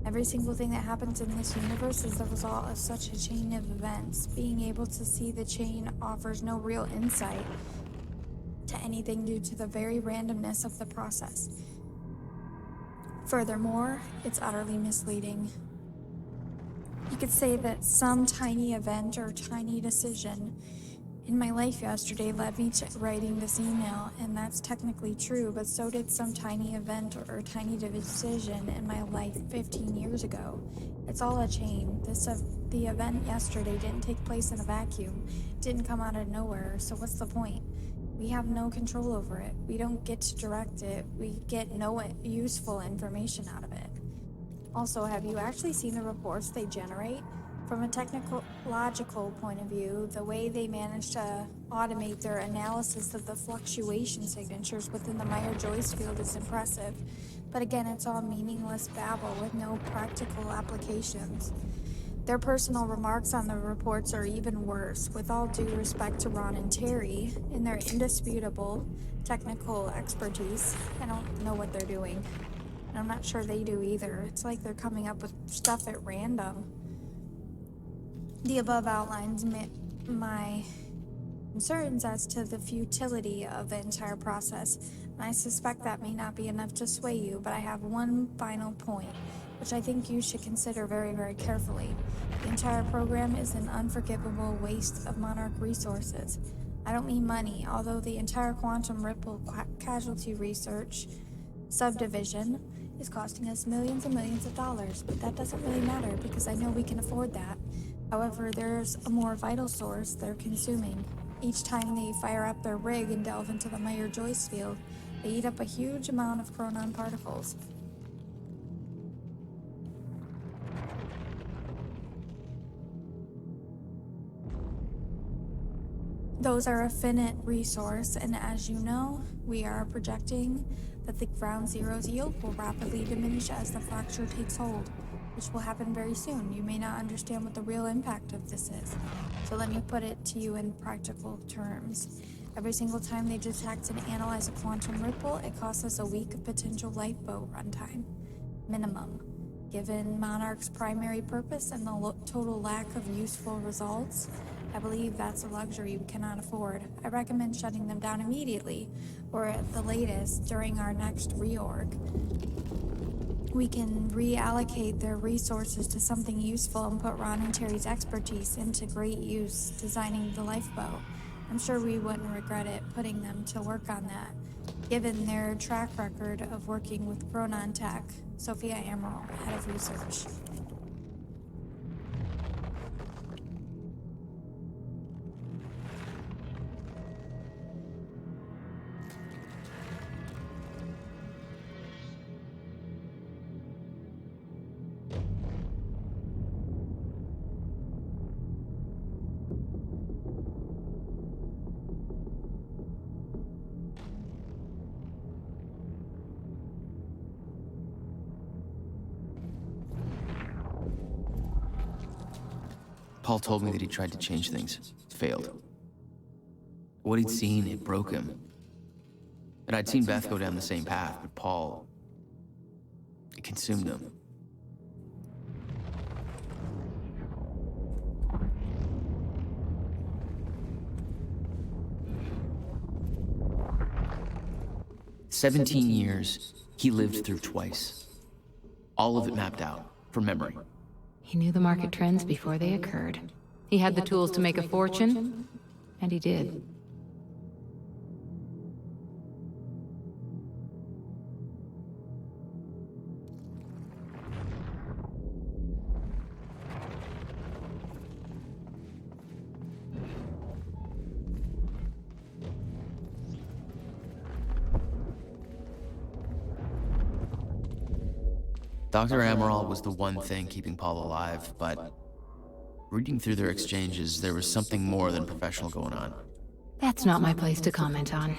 Every single thing that happens in this universe is the result of such a chain of events. Being able to see the chain offers no real insight to anything due to the very randomness of the process. Furthermore, it's utterly misleading. You could say that some tiny event or tiny decision in my life yesterday led me to writing this email, and that's technically true, but so did some tiny event or tiny decision in my life 15 years ago. It's all a chain. The event yesterday didn't take place in a vacuum. It didn't come out of nowhere, so what's the point? We have no control over it. We don't get to direct it. We get no useful information out of it. Also, have you actually seen the reports they generate? From a technological point of view, the way they manage to automate their analysis of the fluctuation signatures within the Meyer-Joyce field is impressive. But again, it's all meaningless babble with no practical applications. Their personal remarks on the reports are even worse. With all due respect to Ron and Terry, in their indisputable technical expertise, I don't know what they're doing. And I'm not sure they do either. It's like they're coming up with stuff at random. The above outlines my concerns as to the futility of the entire process, and I suspect that may not be enough to sway you, but I have one final point, which I think you should consider very, very carefully. The entire program is an unforgivable waste of Monarch resources. I don't mean money, although the entire Quantum Ripple Casualty Research subdivision is costing us millions and millions of dollars, but that doesn't really matter because I know we can afford that. However, there's a more vital source they're consuming. Each time they fire up their rig and delve into the Meyer-Joyce field, they eat up a huge amount of chronon particles. Those are a finite resource, and as you know, we are projecting that the Ground Zero's yield will rapidly diminish as the fracture takes hold, which will happen very soon. You may not understand what the real impact of this is, so let me put it to you in practical terms. Every single time they detect and analyze a quantum ripple, it costs us a week of potential lifeboat runtime, minimum. Given Monarch's primary purpose and the total lack of useful results, I believe that's a luxury we cannot afford. I recommend shutting them down immediately, or at the latest, during our next reorg. We can reallocate their resources to something useful and put Ron and Terry's expertise into great use designing the lifeboat. I'm sure we wouldn't regret it putting them to work on that, given their track record of working with Chronon Tech. Sophia Amaral, head of research. Paul told me that he tried to change things. Failed. What he'd seen, it broke him. And I'd seen Beth go down the same path, but Paul... it consumed him. "17 years, he lived through twice. All of it mapped out, from memory. He knew the market trends before they occurred. He had the tools to make a fortune, and he did. Dr. Amaral was the one thing keeping Paul alive, but reading through their exchanges, there was something more than professional going on. That's not my place to comment on.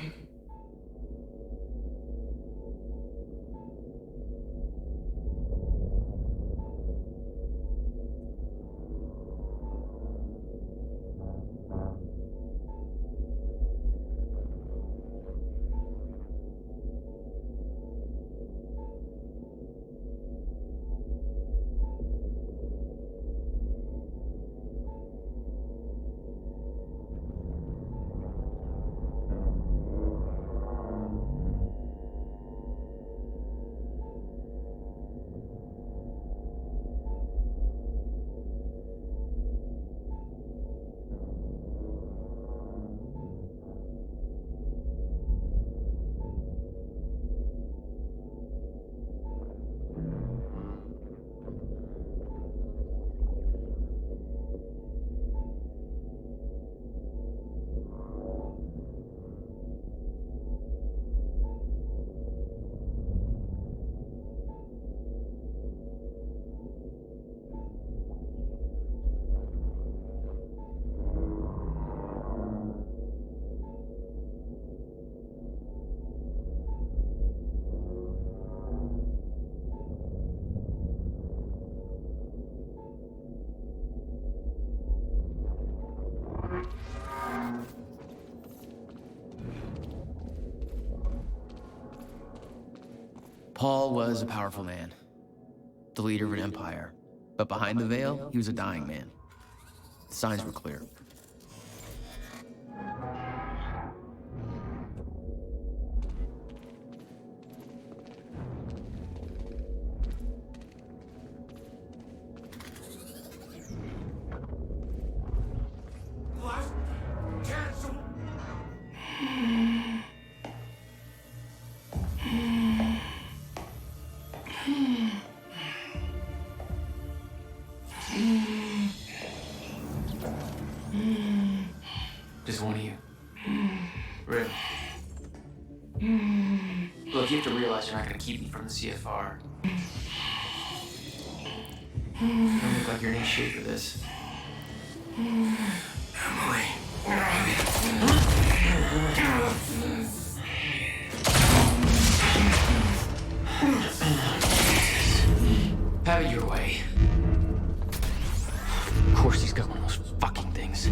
Paul was a powerful man, the leader of an empire. But behind the veil, he was a dying man. The signs were clear. Just one of you. Really? Look, you have to realize you're not gonna keep me from the CFR. You don't look like you're in any shape for this. Emily. Have it your way. Of course he's got one of those fucking things.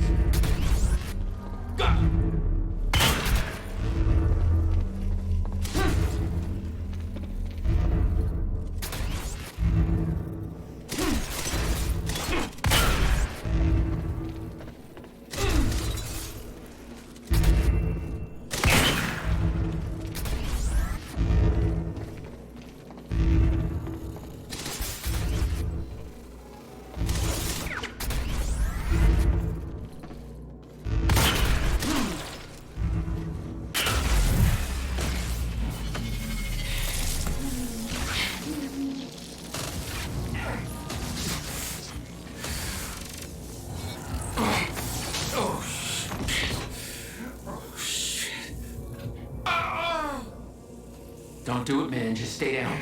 Don't do it, man. Just stay down.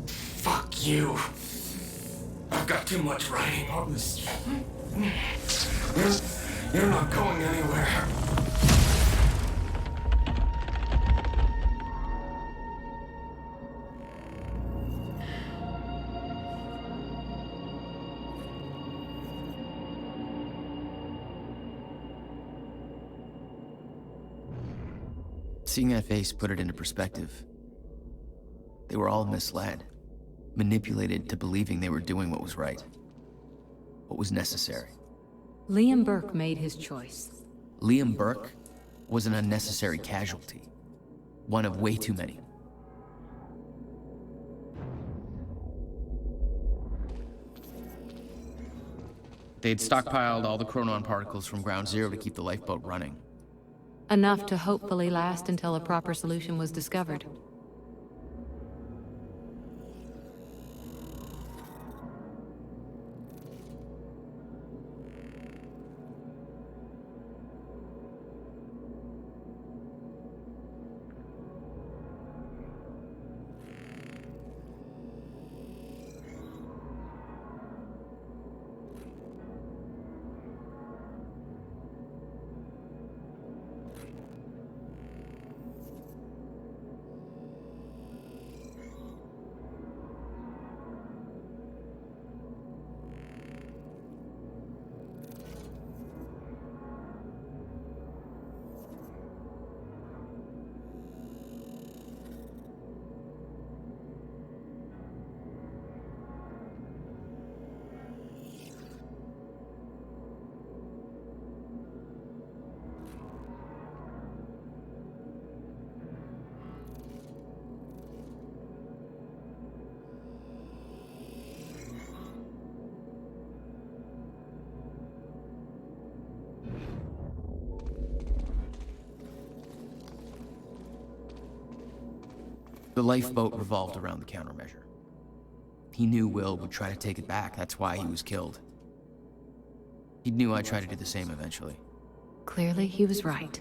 Fuck you. I've got too much writing on this. You're not going anywhere. Seeing that face put it into perspective. They were all misled, manipulated to believing they were doing what was right, what was necessary. Liam Burke made his choice. Liam Burke was an unnecessary casualty, one of way too many. They'd stockpiled all the chronon particles from Ground Zero to keep the lifeboat running. Enough to hopefully last until a proper solution was discovered. The lifeboat revolved around the countermeasure. He knew Will would try to take it back, that's why he was killed. He knew I'd try to do the same eventually. Clearly, he was right.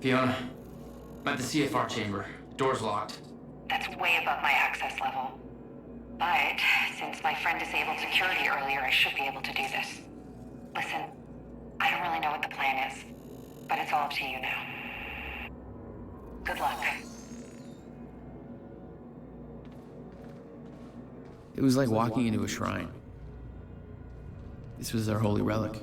Fiona, I'm at the CFR chamber. Door's locked. That's way above my access level. But since my friend disabled security earlier, I should be able to do this. Listen, I don't really know what the plan is, but it's all up to you now. Good luck. It was like walking into a shrine. This was their holy relic.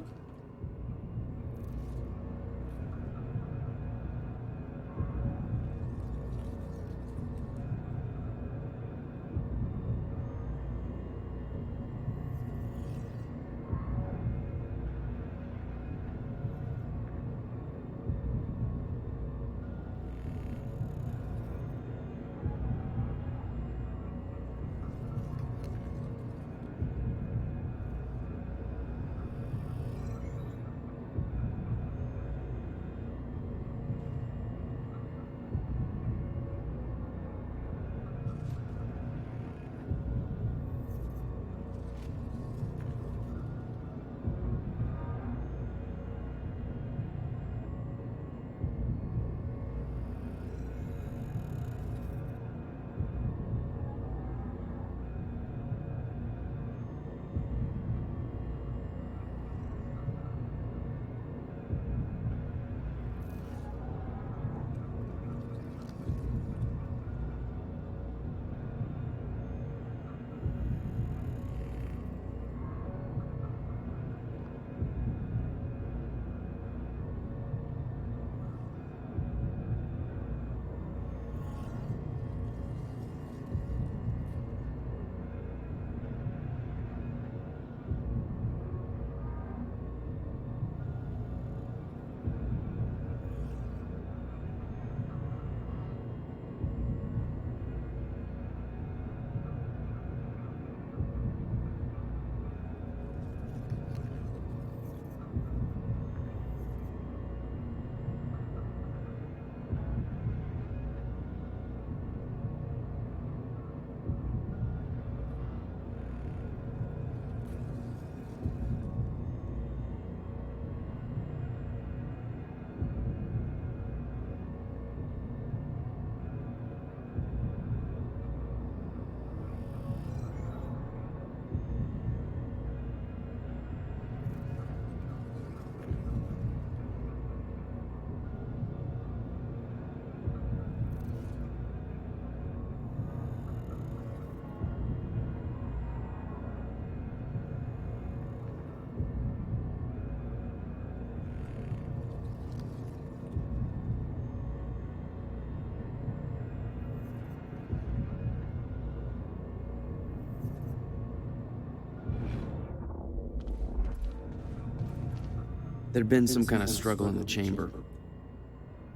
There'd been some kind of struggle in the chamber.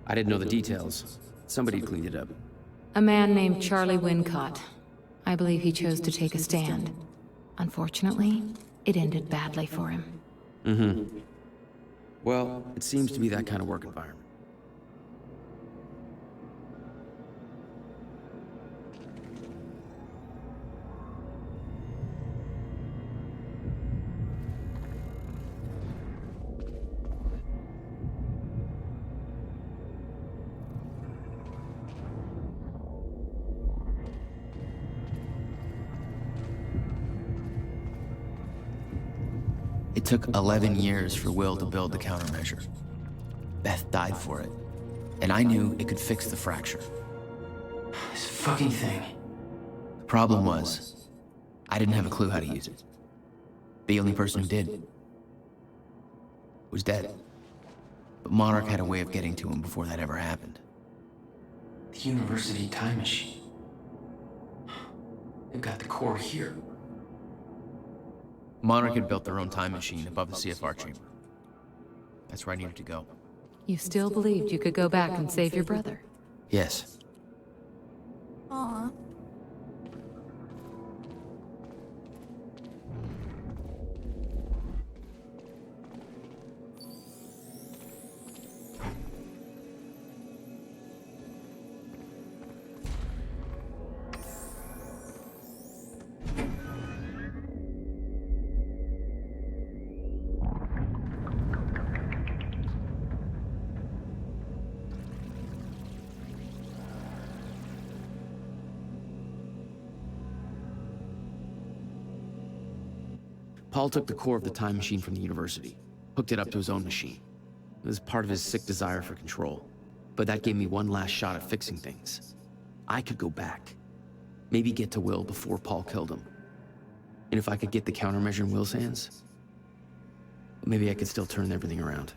I didn't know the details. Somebody cleaned it up. A man named Charlie Wincott. I believe he chose to take a stand. Unfortunately, it ended badly for him. Mm-hmm. Well, it seems to be that kind of work environment. It took 11 years for Will to build the countermeasure. Beth died for it, and I knew it could fix the fracture. This fucking thing. The problem was, I didn't have a clue how to use it. The only person who did was dead. But Monarch had a way of getting to him before that ever happened. The University time machine. They've got the core here. Monarch had built their own time machine above the CFR chamber. That's where I needed to go. You still believed you could go back and save your brother? Yes. Aw. Paul took the core of the time machine from the university, hooked it up to his own machine. It was part of his sick desire for control. But that gave me one last shot at fixing things. I could go back. Maybe get to Will before Paul killed him. And if I could get the countermeasure in Will's hands, maybe I could still turn everything around.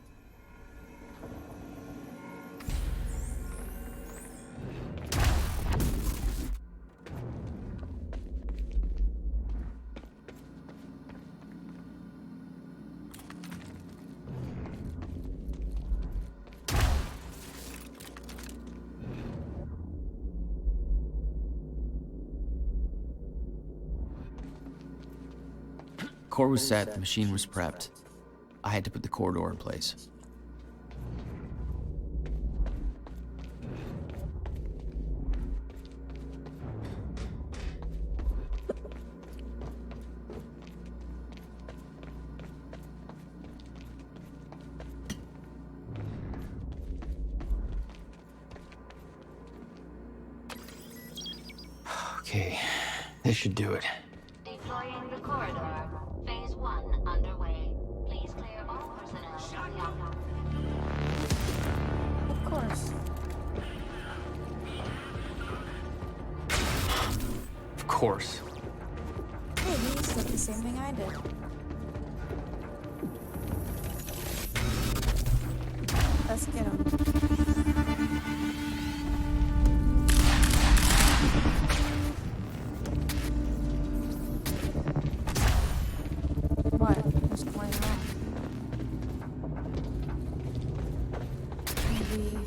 Core was set, the machine was prepped. I had to put the core door in place. Okay, this should do it. Deploying the corridor. Phase 1 underway. Please clear all personnel from the outlook. Of course. Of course. Hey, he just did the same thing I did. Let's get him. What? What's going on? Maybe...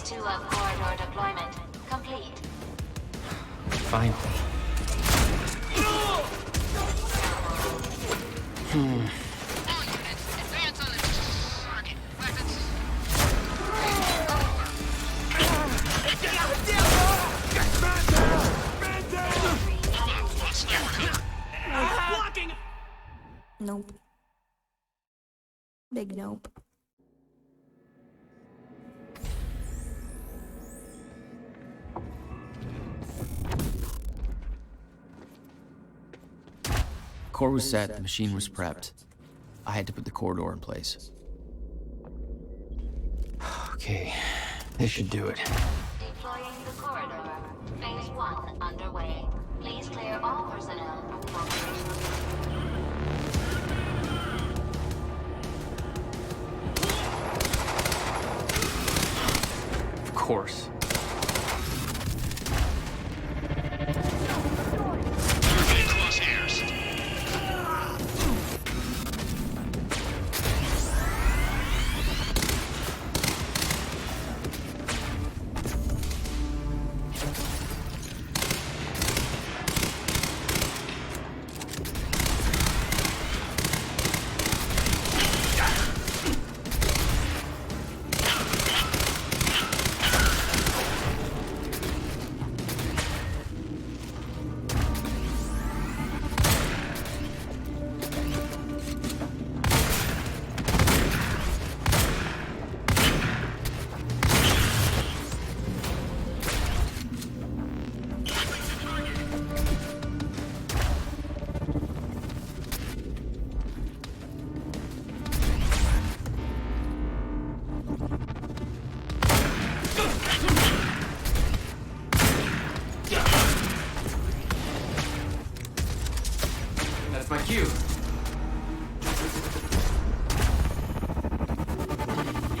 2 of corridor deployment complete. Finally. All units, advance on the target. Weapons. Nope. Big nope. Core was set, the machine was prepped. I had to put the corridor in place. Okay, this should do it. Deploying the corridor. Phase 1 underway. Please clear all personnel from the operation. Of course. That's my cue.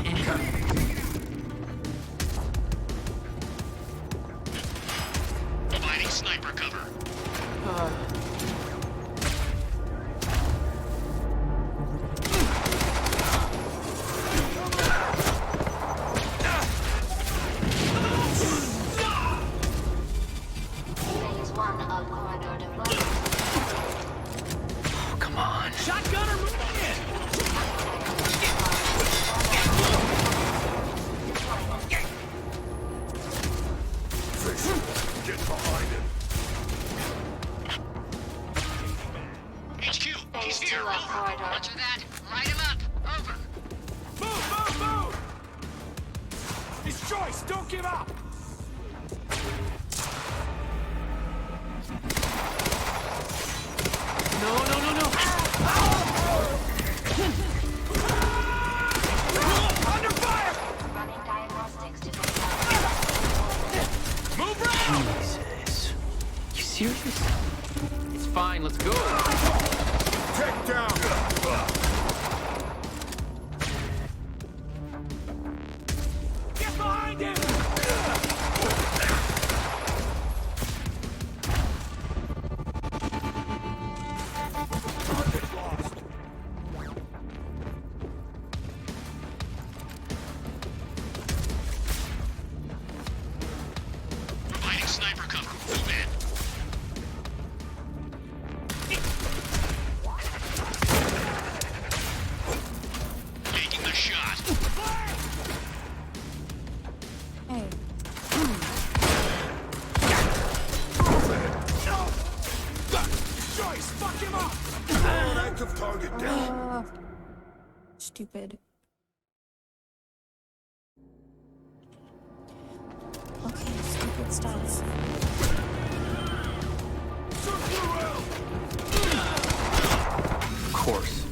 Incoming. Providing sniper cover. Phase 1 of corridor deployment. Oh, come on. Shotgunner moving in. Get behind him. HQ, he's Phase 2 here. of corridor. Roger that. Light him up. Over. Move! It's Joyce, don't give up! No. Under fire! Running diagnostics to confirm. Move round! Jesus. You serious? It's fine, let's go. Take down! Get behind him! Target lost. Providing sniper cover. Move in. Taking the shot. Hey. Joyce, fuck him up! Active target down. Stupid. Okay, stupid stuff. Of course.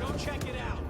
Go check it out.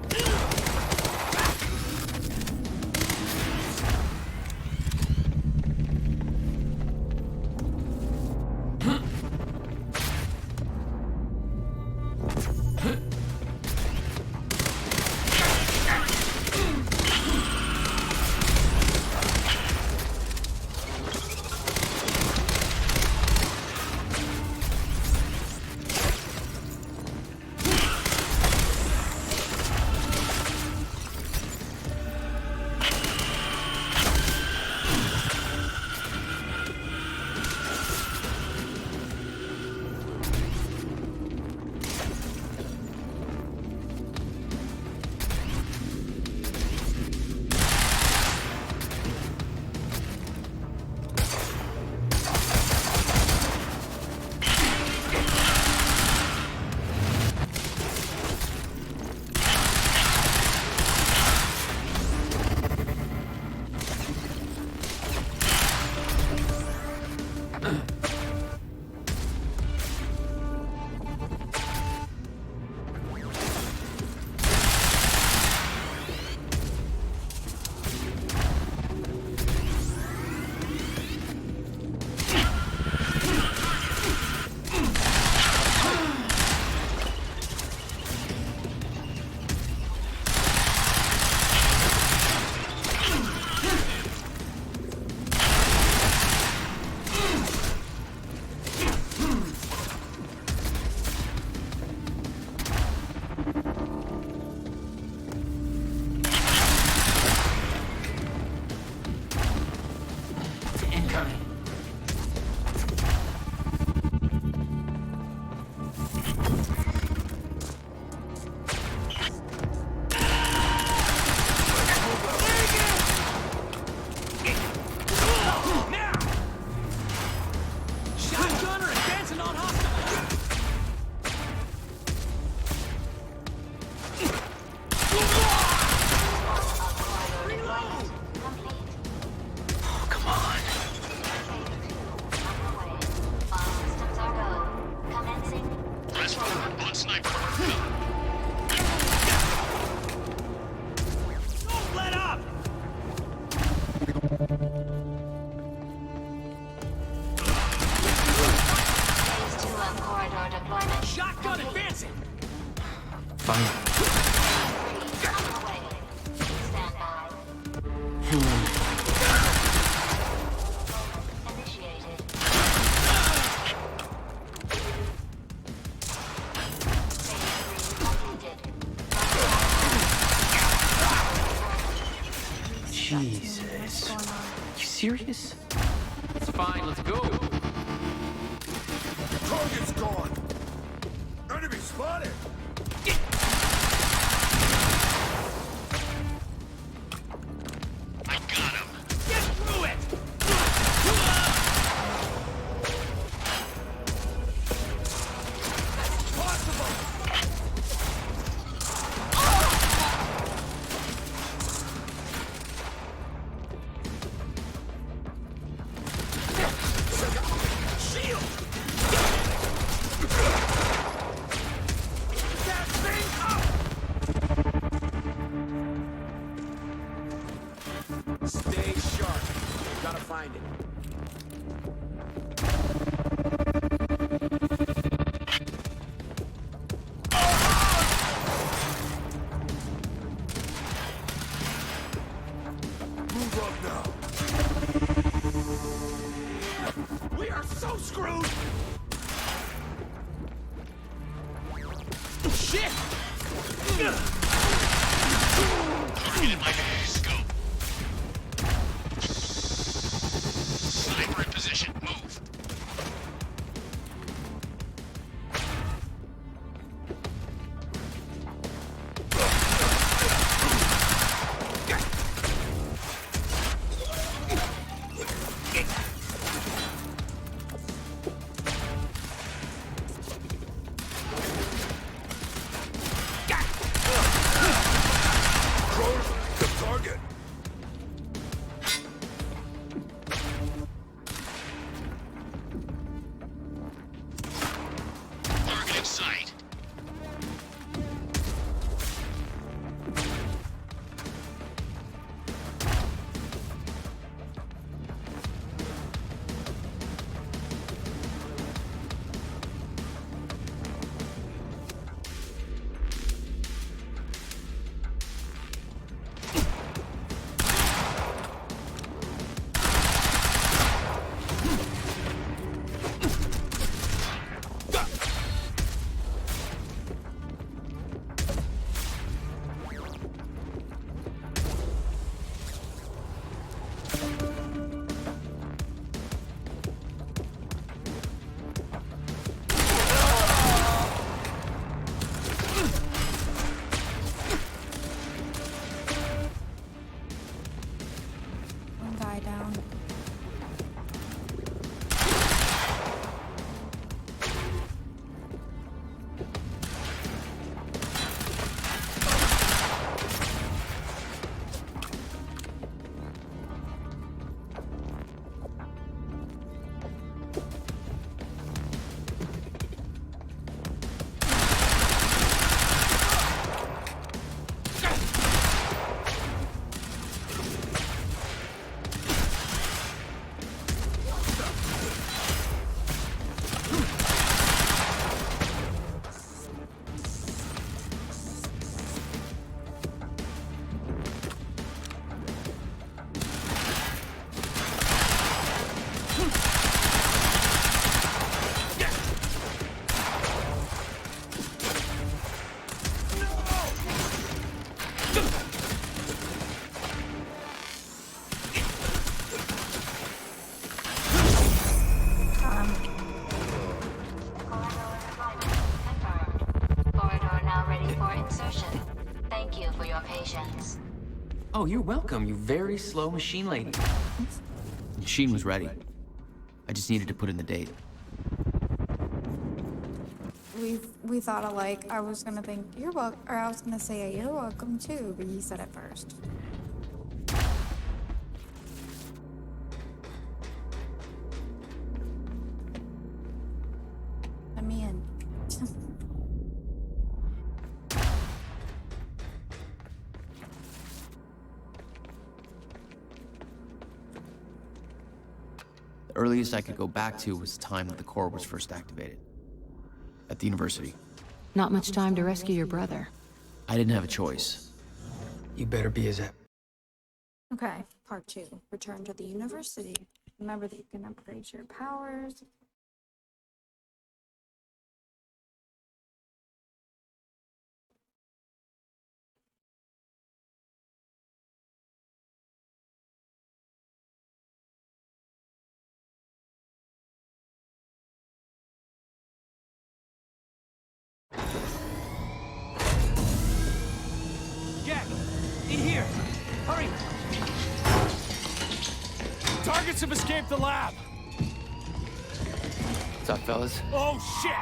Fine. Underway. Stand by. Initiated. Phase 3 completed. Jesus. You serious? It's fine, let's go. Target's gone. Enemy spotted. I got him. Get through it! Stay sharp. Gotta find it. Move up now. We are so screwed. Shit! Targeted my scope. Sniper in position. Move. The target. Target in sight. One guy down. Corridor now ready for insertion. Thank you for your patience. Oh, you're welcome, you very slow machine lady. The machine was ready. I just needed to put in the date. We thought alike. I was gonna think you're welcome, or I was gonna say you're welcome too, but you said it first. Let me in. The earliest I could go back to was the time that the core was first activated. At the university. Not much time to rescue your brother. I didn't have a choice. You better be his app. Okay, part 2. Return to the university. Remember that you can upgrade your powers. Jack! In here! Hurry! Targets have escaped the lab! What's up, fellas? Oh, shit!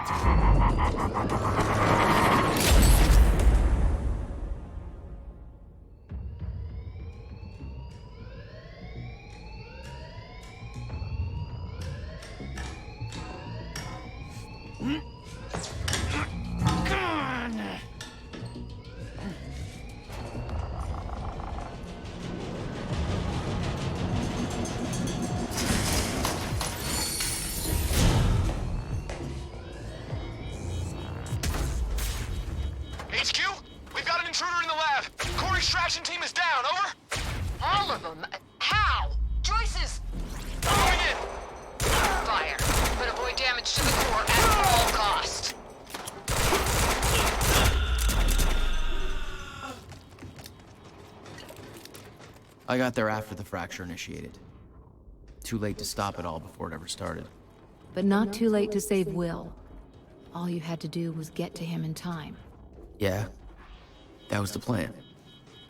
HQ? We've got an intruder in the lab. Core extraction team is down, over? All of them? How? Joyce's! Going in! Fire. But avoid damage to the core at all cost. I got there after the fracture initiated. Too late to stop it all before it ever started. But not too late to save Will. All you had to do was get to him in time. Yeah, that was the plan.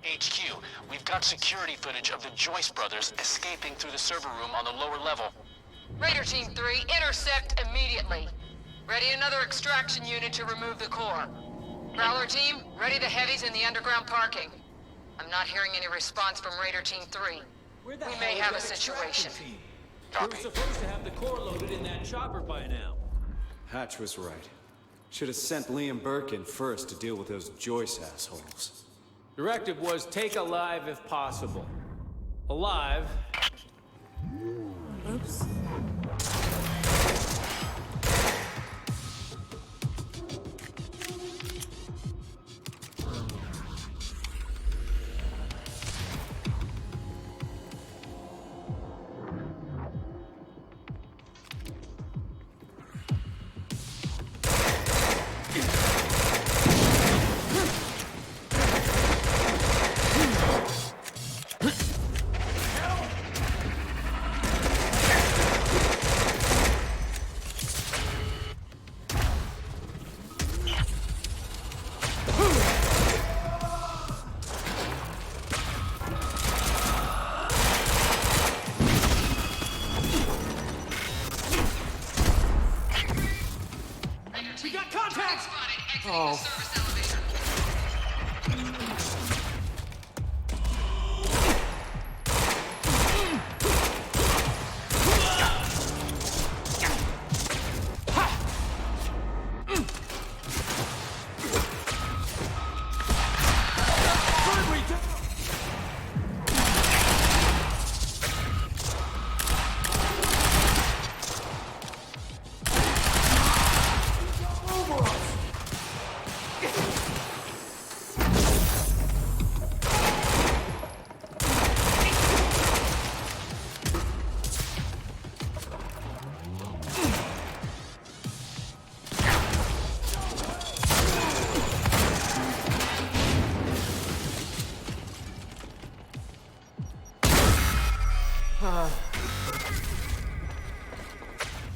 HQ, we've got security footage of the Joyce brothers escaping through the server room on the lower level. Raider Team 3, intercept immediately. Ready another extraction unit to remove the core. Prowler Team, ready the heavies in the underground parking. I'm not hearing any response from Raider Team 3. We may have a situation. We were supposed to have the core loaded in that chopper by now. Hatch was right. Should have sent Liam Burke in first to deal with those Joyce assholes. Directive was take alive if possible. Alive. Oops.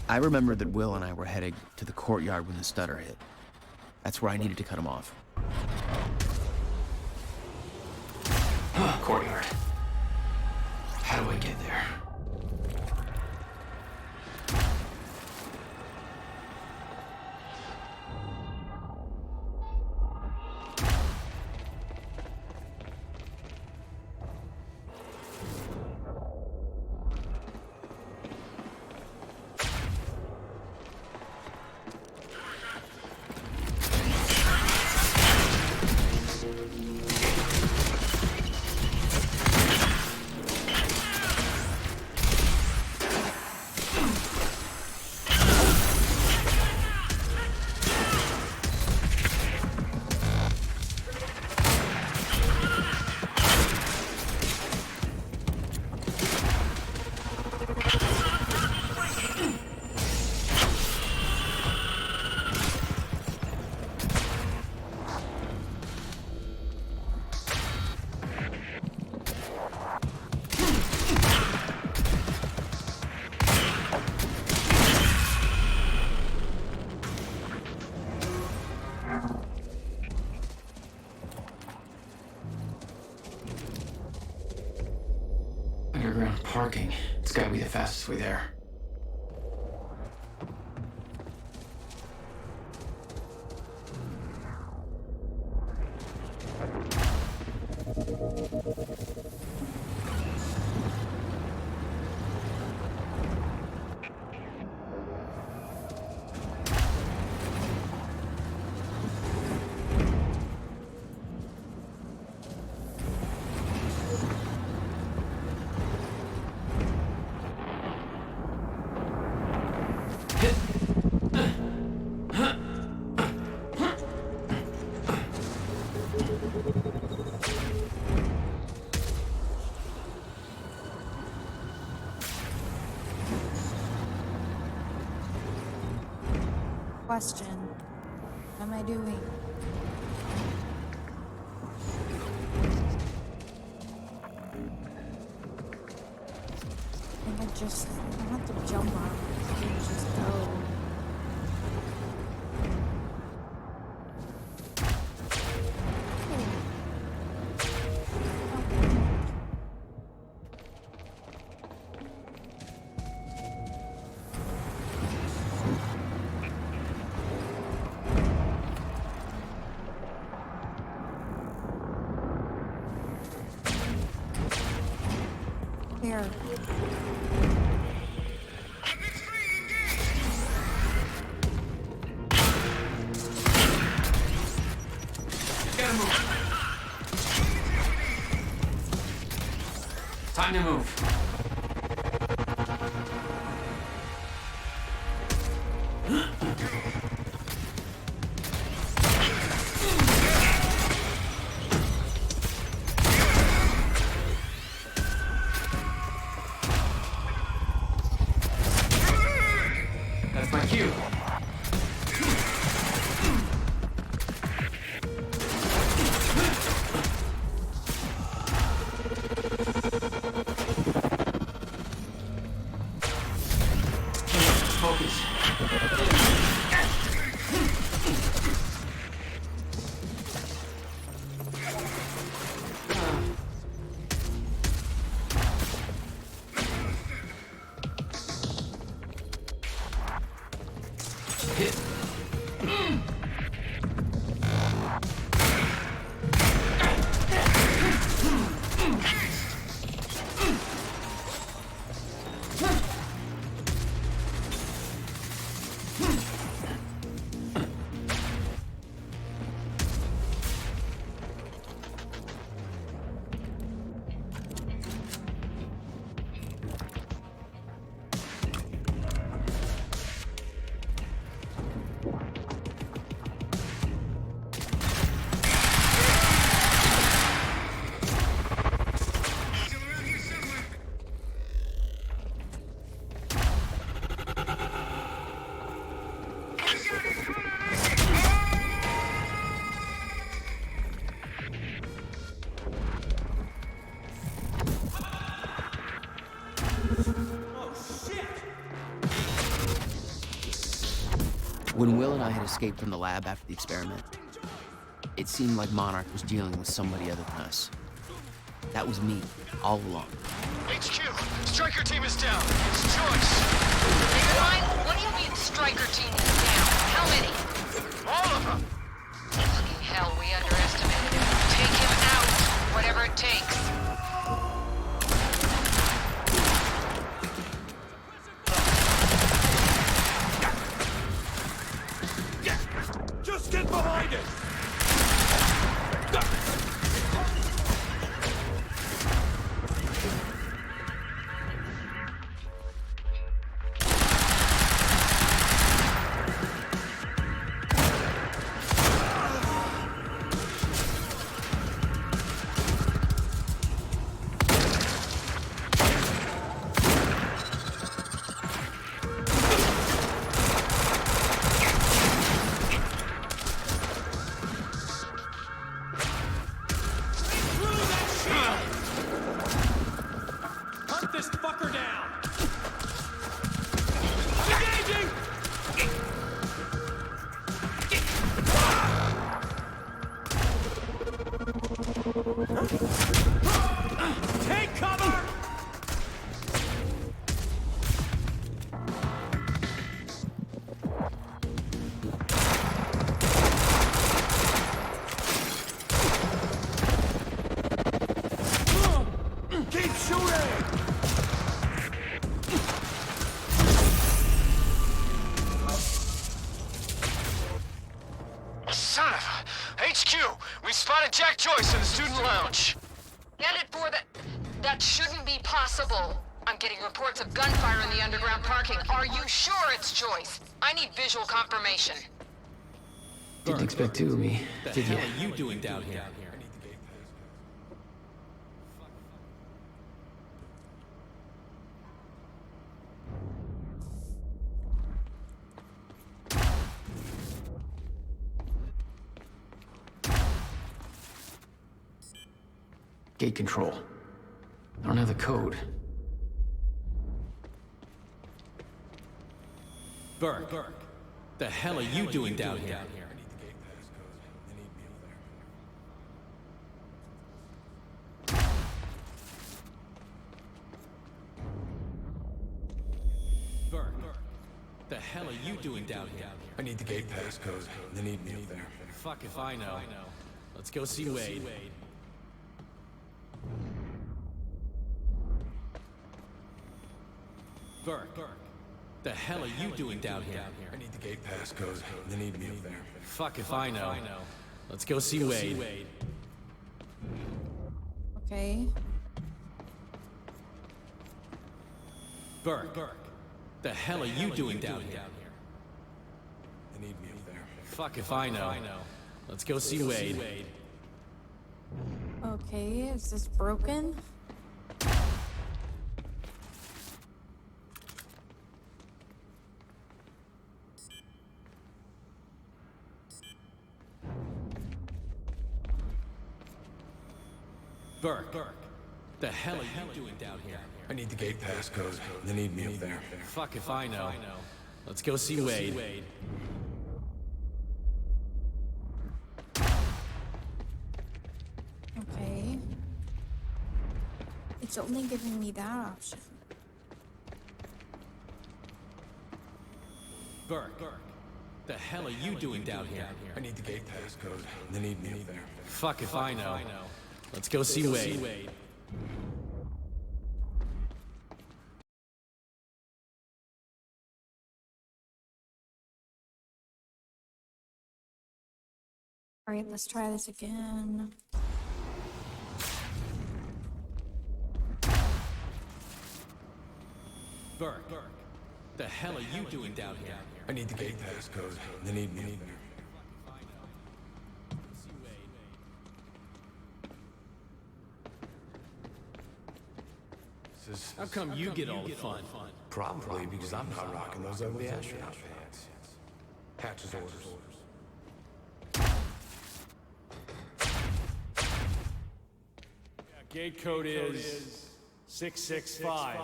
I remember that Will and I were heading to the courtyard when the stutter hit. That's where I needed to cut him off. Courtyard. How do I get there? Parking. It's gotta be the fastest way there. Question. What am I doing? I think I don't have to jump on it. I can just go. Here. Time to move. That's my cue. Focus. When Will and I had escaped from the lab after the experiment, it seemed like Monarch was dealing with somebody other than us. That was me, all along. HQ, Striker team is down. It's Joyce. Never mind. What do you mean Striker team is down? How many? All of them. Fucking hell, we underestimated him. Take him out, whatever it takes. Just get behind it! Take cover! We spotted Jack Joyce in the student lounge. Get it for the... That shouldn't be possible. I'm getting reports of gunfire in the underground parking. Are you sure it's Joyce? I need visual confirmation. Didn't expect two of me, The did hell you? are you doing down here? Gate control. I don't have the code. Burke, the hell are you doing down here? Burke, the hell are you doing down here? I need the gate pass code. They need me up there. Fuck if I know. Let's go see Wade. Burke, the hell are you doing down here? I need the gate pass code. They need me up there. Fuck if I know. Let's go see Wade. Okay. Burke, the hell are you doing down here? They need me up there. Fuck if I know. Let's go see Wade. Okay, is this broken? Burke, the hell are you doing down here? I need the gate pass code. They need me up there. Fuck if I know. Let's go see Wade. Okay. It's only giving me that option. Burke, the hell are you doing down here? I need the gate pass code. They need me up there. Fuck if I know. Let's go see Wade. All right, let's try this again. Burke, the hell are you doing down here? I need the gate pass code. They need me up there. How come you get all the fun? Probably because I'm not rocking those ugly astronaut pants. Hatch's orders. Gate code is 665.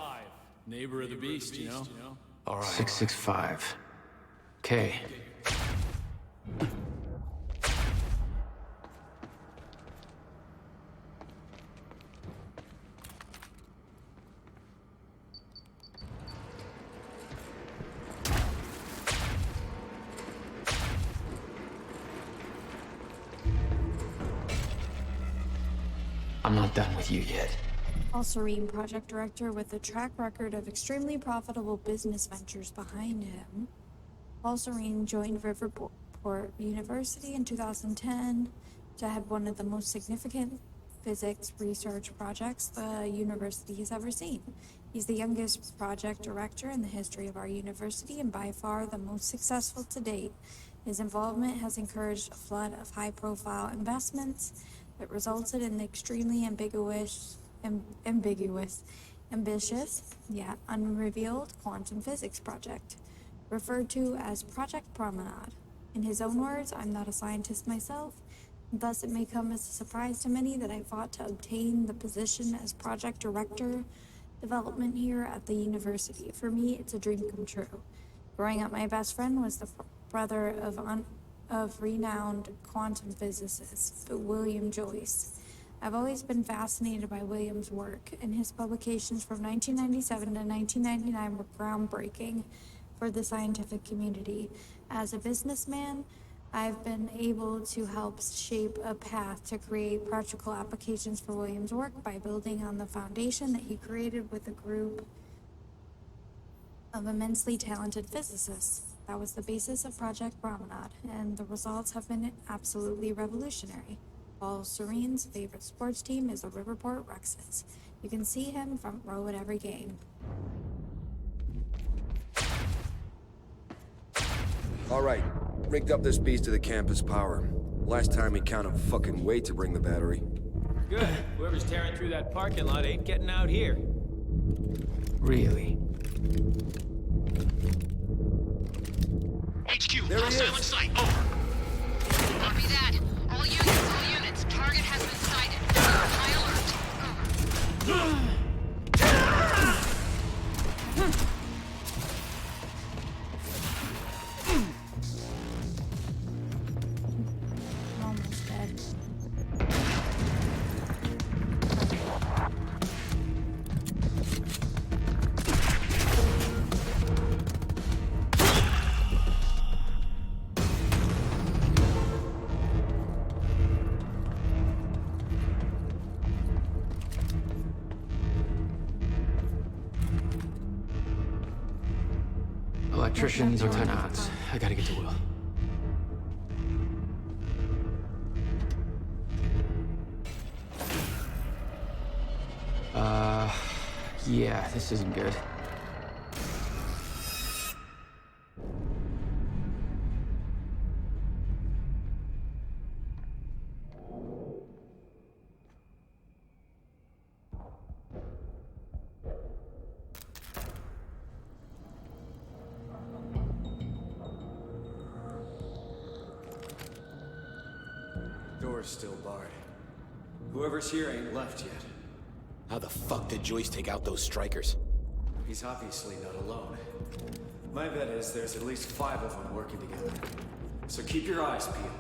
Neighbor of the beast, you know? All right. 665. Okay. I'm not done with you yet. Paul Serene, project director with a track record of extremely profitable business ventures behind him. Paul Serene joined Riverport University in 2010 to head one of the most significant physics research projects the university has ever seen. He's the youngest project director in the history of our university and by far the most successful to date. His involvement has encouraged a flood of high-profile investments that resulted in the extremely ambitious, yet unrevealed quantum physics project, referred to as Project Promenade. In his own words, I'm not a scientist myself, thus it may come as a surprise to many that I fought to obtain the position as project director development here at the university. For me, it's a dream come true. Growing up, my best friend was the brother of renowned quantum physicist William Joyce. I've always been fascinated by William's work, and his publications from 1997 to 1999 were groundbreaking for the scientific community. As a businessman, I've been able to help shape a path to create practical applications for William's work by building on the foundation that he created with a group of immensely talented physicists. That was the basis of Project Promenade, and the results have been absolutely revolutionary. Paul Serene's favorite sports team is the Riverport Ruxes. You can see him front row at every game. All right, rigged up this beast to the campus power. Last time he counted fucking weight to bring the battery. Good. Whoever's tearing through that parking lot ain't getting out here. Really? HQ, There he hostile is. in sight. Over. Copy that. All units. Target has been sighted. High alert. Over. I'm almost dead. Electricians or tenants. I gotta get to Will. Yeah, this isn't good. Door's still barred. Whoever's here ain't left yet. How the fuck did Joyce take out those strikers? He's obviously not alone. My bet is there's at least 5 of them working together. So keep your eyes peeled.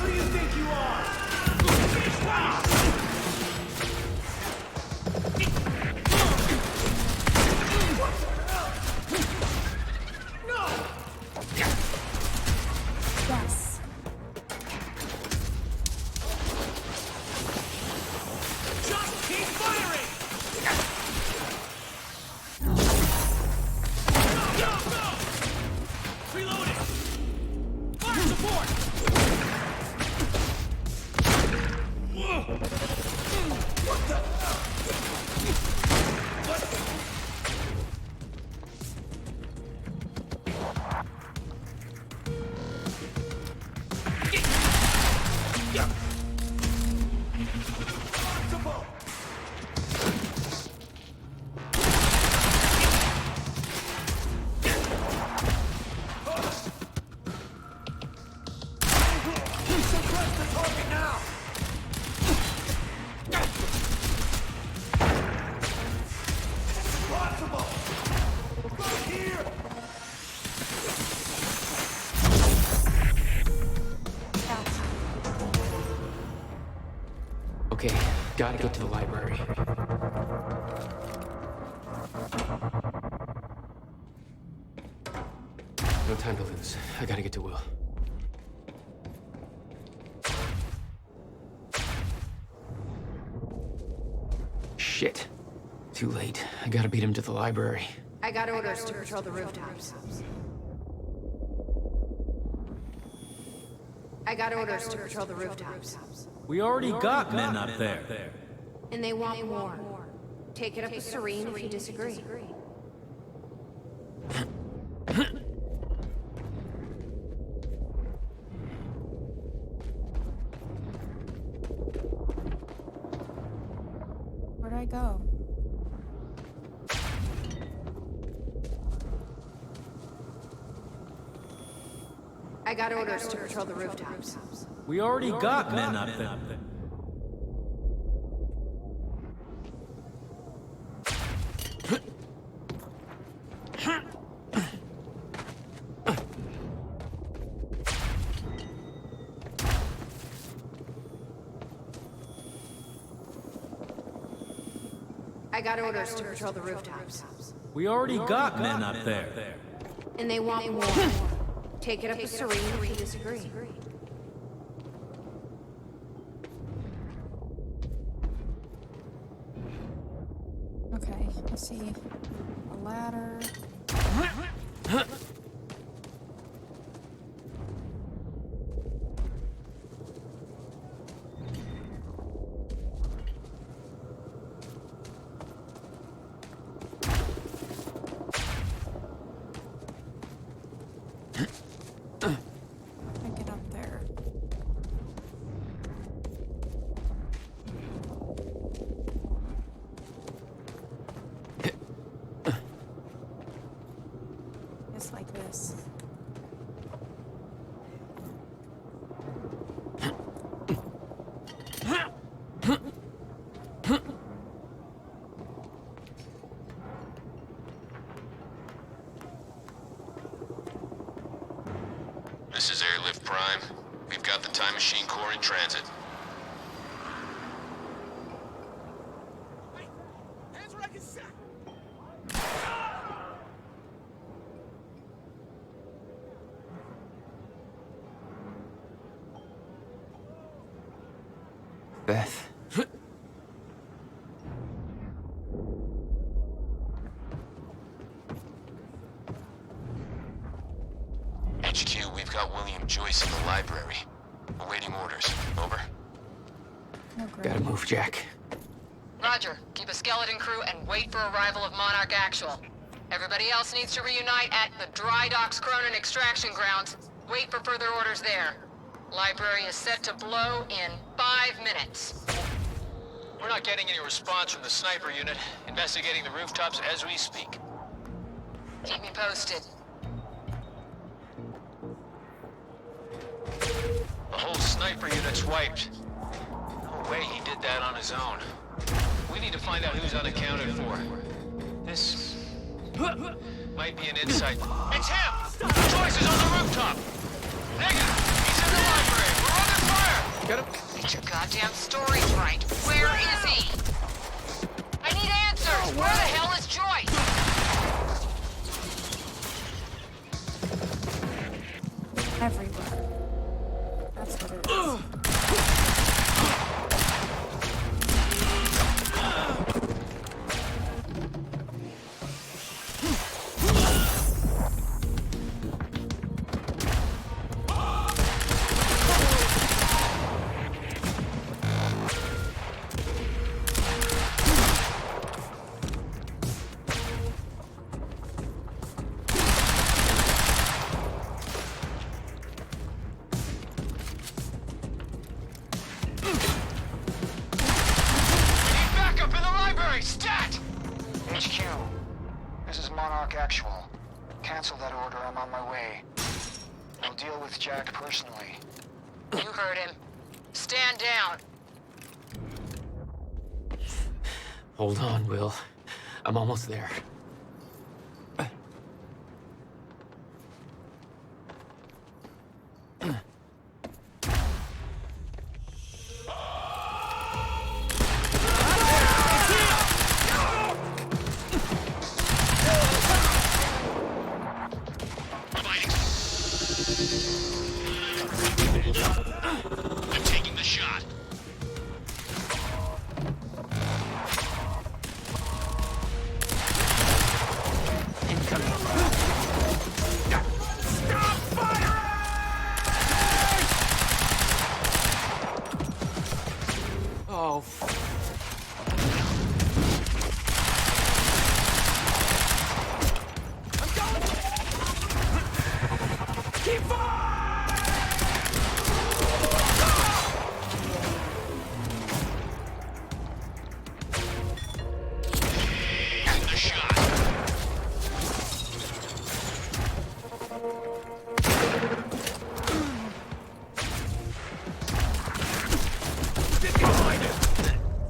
Who do you think you are? Yes. Just keep firing! Go! Reloading! Fire support! What the? Suppress the target now! Possible! Right here! Okay, gotta get to the library. No time to lose. I gotta get to Will. Shit. Too late. I gotta beat him to the library. I got orders to patrol the rooftops. I got orders to patrol the rooftops. We already got men up there. And they want more. Take it up with Serene if you disagree. Where'd I go? I got orders to patrol the rooftops. We already got men up there. I got orders to patrol the rooftops. We already got men up there. And they want more. Take it up with Serene if you disagree. Okay, let's see. A ladder. I get up there. Just like this. This is Airlift Prime. We've got the Time Machine Core in transit. Beth. HQ, we've got William Joyce in the library. Awaiting orders. Over. No, great. Gotta move, Jack. Roger. Keep a skeleton crew and wait for arrival of Monarch Actual. Everybody else needs to reunite at the Dry Docks Cronin extraction grounds. Wait for further orders there. Library is set to blow in 5 minutes. We're not getting any response from the sniper unit. Investigating the rooftops as we speak. Keep me posted. The whole sniper unit's wiped. No way he did that on his own. We need to find out who's unaccounted for. This might be an insight. It's him! Joyce is on the rooftop! Negative! He's in the library! We're under fire! Got him. Get your goddamn stories right. Where is he? I need answers! Where the hell is Joyce? Everywhere. That's what it is. HQ, this is Monarch Actual. Cancel that order, I'm on my way. I'll deal with Jack personally. You heard him. Stand down. Hold on, Will. I'm almost there. I'm taking the shot. Stop firing! Oh. I'm going! Keep firing! The shot.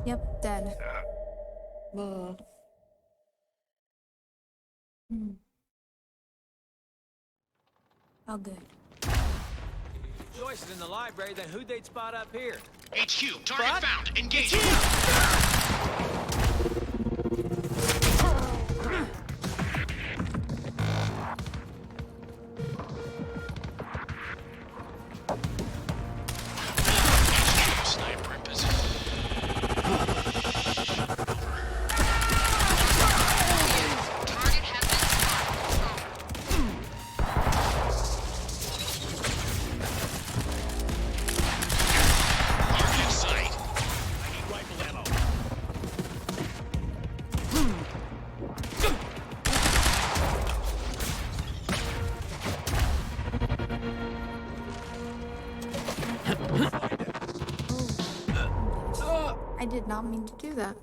Yep, dead. Ugh. Oh, good. Joyce is in the library, then who'd they spot up here? HQ, target found. Engage. I did not mean to do that.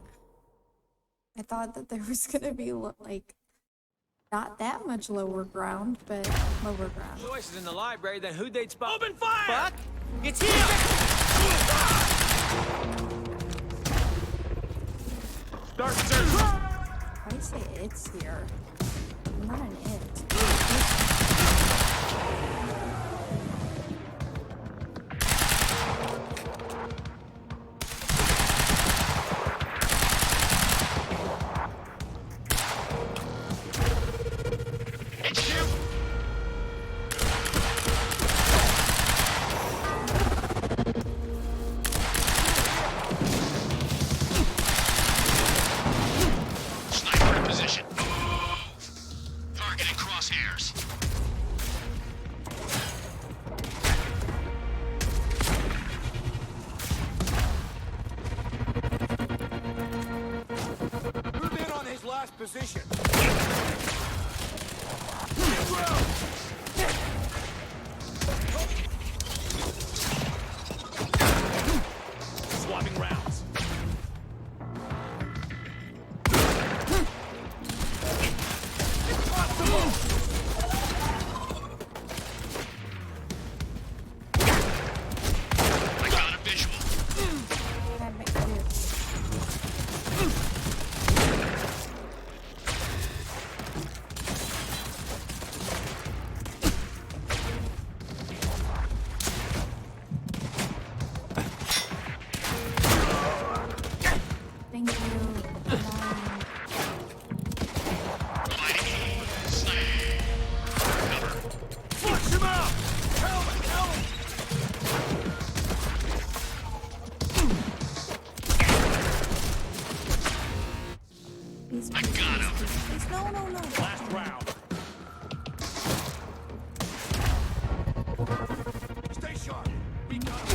I thought that there was gonna be like not that much lower ground, but lower ground. Joyce is in the library, then who'd they spot? Open fire! Fuck! It's here! Start search! Why do you say it's here? I'm not an it. Sniper in position. Targeting crosshairs. Move in on his last position. Swapping rounds. I got a visual. That makes sense. Thank you. Flush him out! Helmet! Helmet! I got him. No, no, no. Last round. Stay sharp! Be done!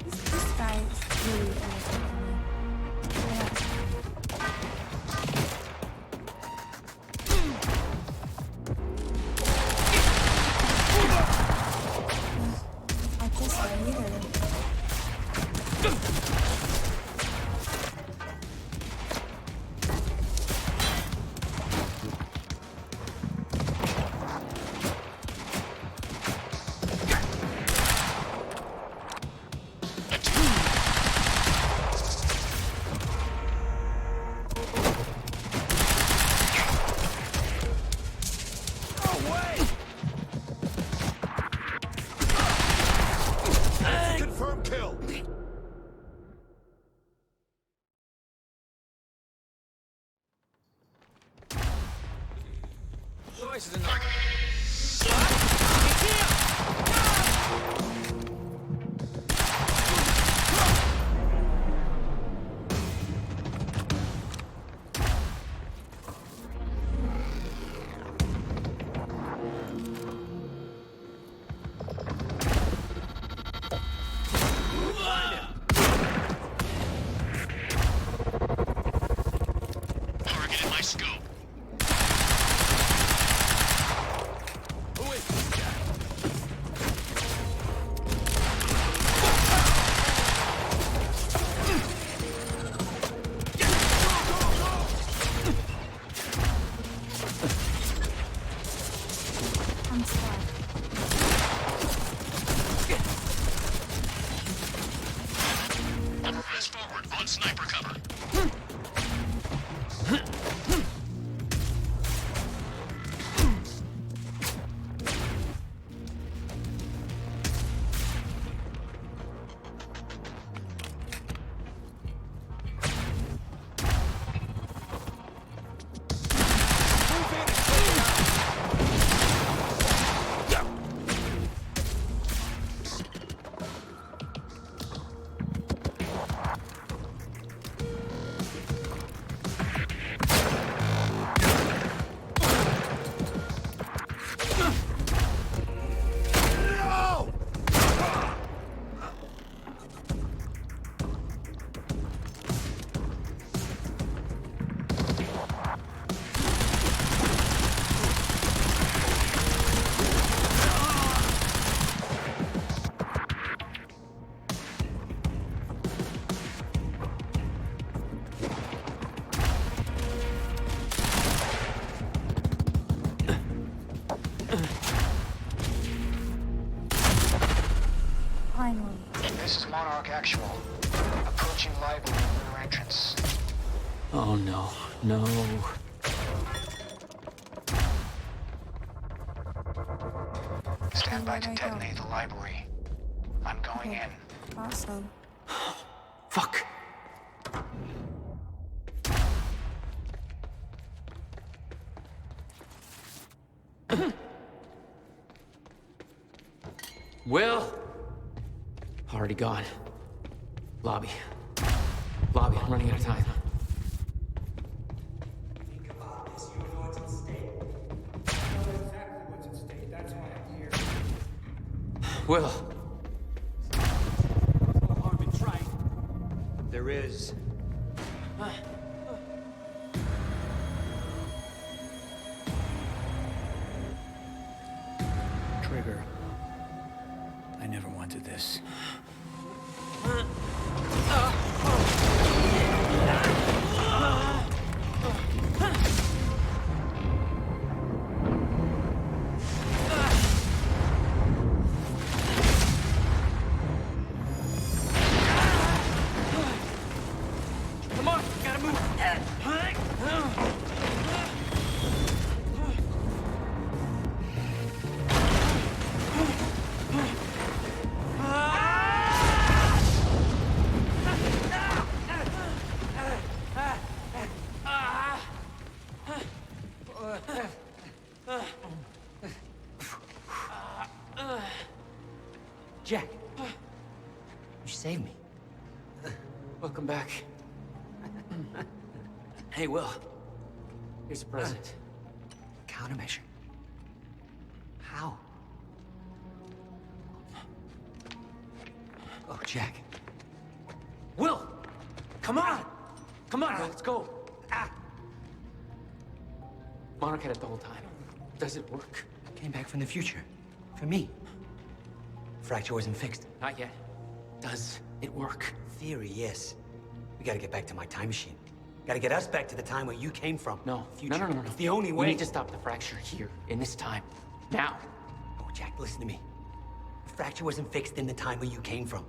This guy is really irritating me. Not this way either. Confirm kill! Joyce is in the... Target in my scope. Who is this guy? I'm sorry. Press forward on sniper cover. Finally. This is Monarch Actual. Approaching library rear entrance. Oh no, no. Stand by to detonate the library. I'm going in. Awesome. Fuck. Will? Already gone. Lobby. Lobby, I'm running out of time. Think about this. You know what's at stake. You know exactly what's at stake. That's why I'm here. Will. No harm in trying. There is. Trigger. I never wanted this. Come on, gotta move. Jack. You saved me. Welcome back. Hey, Will. Here's a present. Countermeasure. How? Oh, Jack. Will! Come on! Come on, Will, let's go. Monarch had it the whole time. Does it work? Came back from the future. For me. Fracture wasn't fixed. Not yet. Does it work? Theory, yes. We gotta get back to my time machine. Gotta get us back to the time where you came from. No. Future. No. It's the only way. We need to stop the fracture here, in this time. Now. Oh, Jack, listen to me. The fracture wasn't fixed in the time where you came from.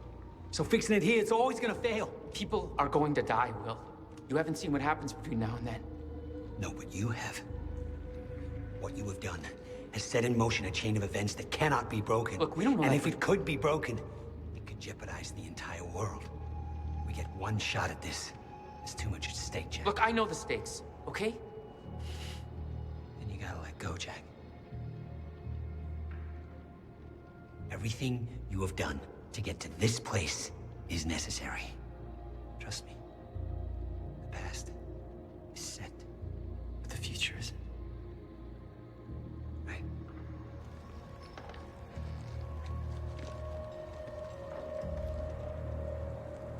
So fixing it here, it's always gonna fail. People are going to die, Will. You haven't seen what happens between now and then. No, but you have. What you have done has set in motion a chain of events that cannot be broken. Look, we don't know. And if it could be broken, it could jeopardize the entire world. We get one shot at this. There's too much at stake, Jack. Look, I know the stakes, okay? Then you gotta let go, Jack. Everything you have done to get to this place is necessary. Trust me. The past is set, but the future isn't. Right?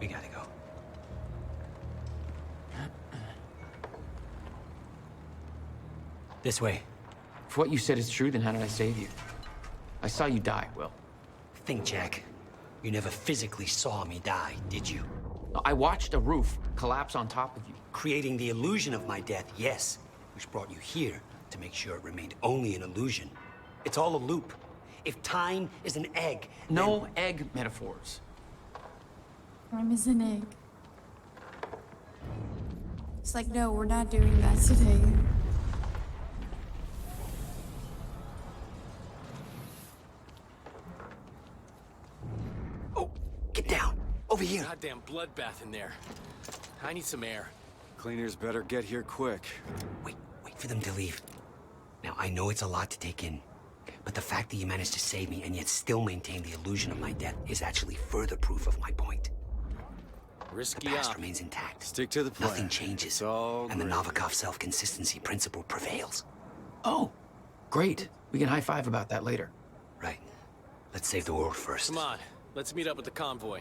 We gotta go. This way. If what you said is true, then how did I save you? I saw you die, Will. Think, Jack. You never physically saw me die, did you? I watched a roof collapse on top of you. Creating the illusion of my death, yes. Which brought you here to make sure it remained only an illusion. It's all a loop. If time is an egg, no egg metaphors. Time is an egg. It's like, no, we're not doing that today. Get down! Over here! Goddamn bloodbath in there. I need some air. Cleaners better get here quick. Wait for them to leave. Now, I know it's a lot to take in, but the fact that you managed to save me and yet still maintain the illusion of my death is actually further proof of my point. Risky The past op. remains intact. Stick to the plan. Nothing changes, and the Novikov self-consistency principle prevails. Oh, great. We can high-five about that later. Right. Let's save the world first. Come on, let's meet up with the convoy.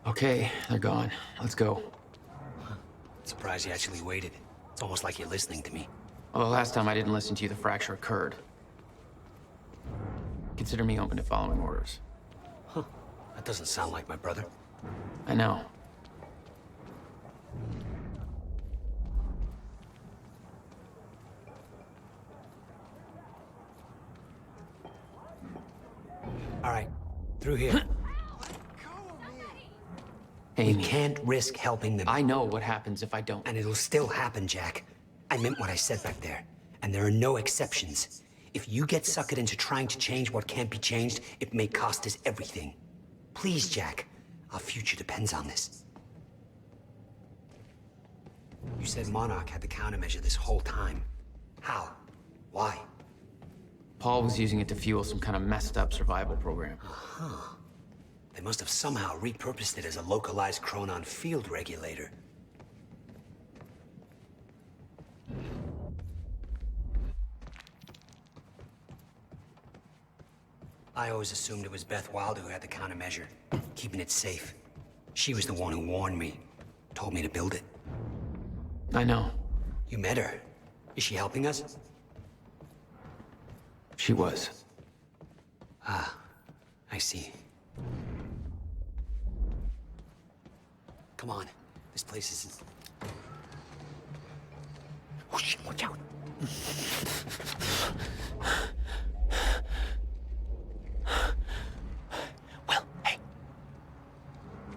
Okay, they're gone. Let's go. Surprised you actually waited. It's almost like you're listening to me. Well, the last time I didn't listen to you, the fracture occurred. Consider me open to following orders. That doesn't sound like my brother. I know. All right, through here. Amy. We can't risk helping them. I know what happens if I don't. And it'll still happen, Jack. I meant what I said back there. And there are no exceptions. If you get suckered into trying to change what can't be changed, it may cost us everything. Please, Jack. Our future depends on this. You said Monarch had the countermeasure this whole time. How? Why? Paul was using it to fuel some kind of messed up survival program. Huh. They must have somehow repurposed it as a localized Chronon field regulator. I always assumed it was Beth Wilder who had the countermeasure, keeping it safe. She was the one who warned me, told me to build it. I know. You met her. Is she helping us? She was. Ah, I see. Come on, this place isn't... Oh shit, watch out! Well, hey!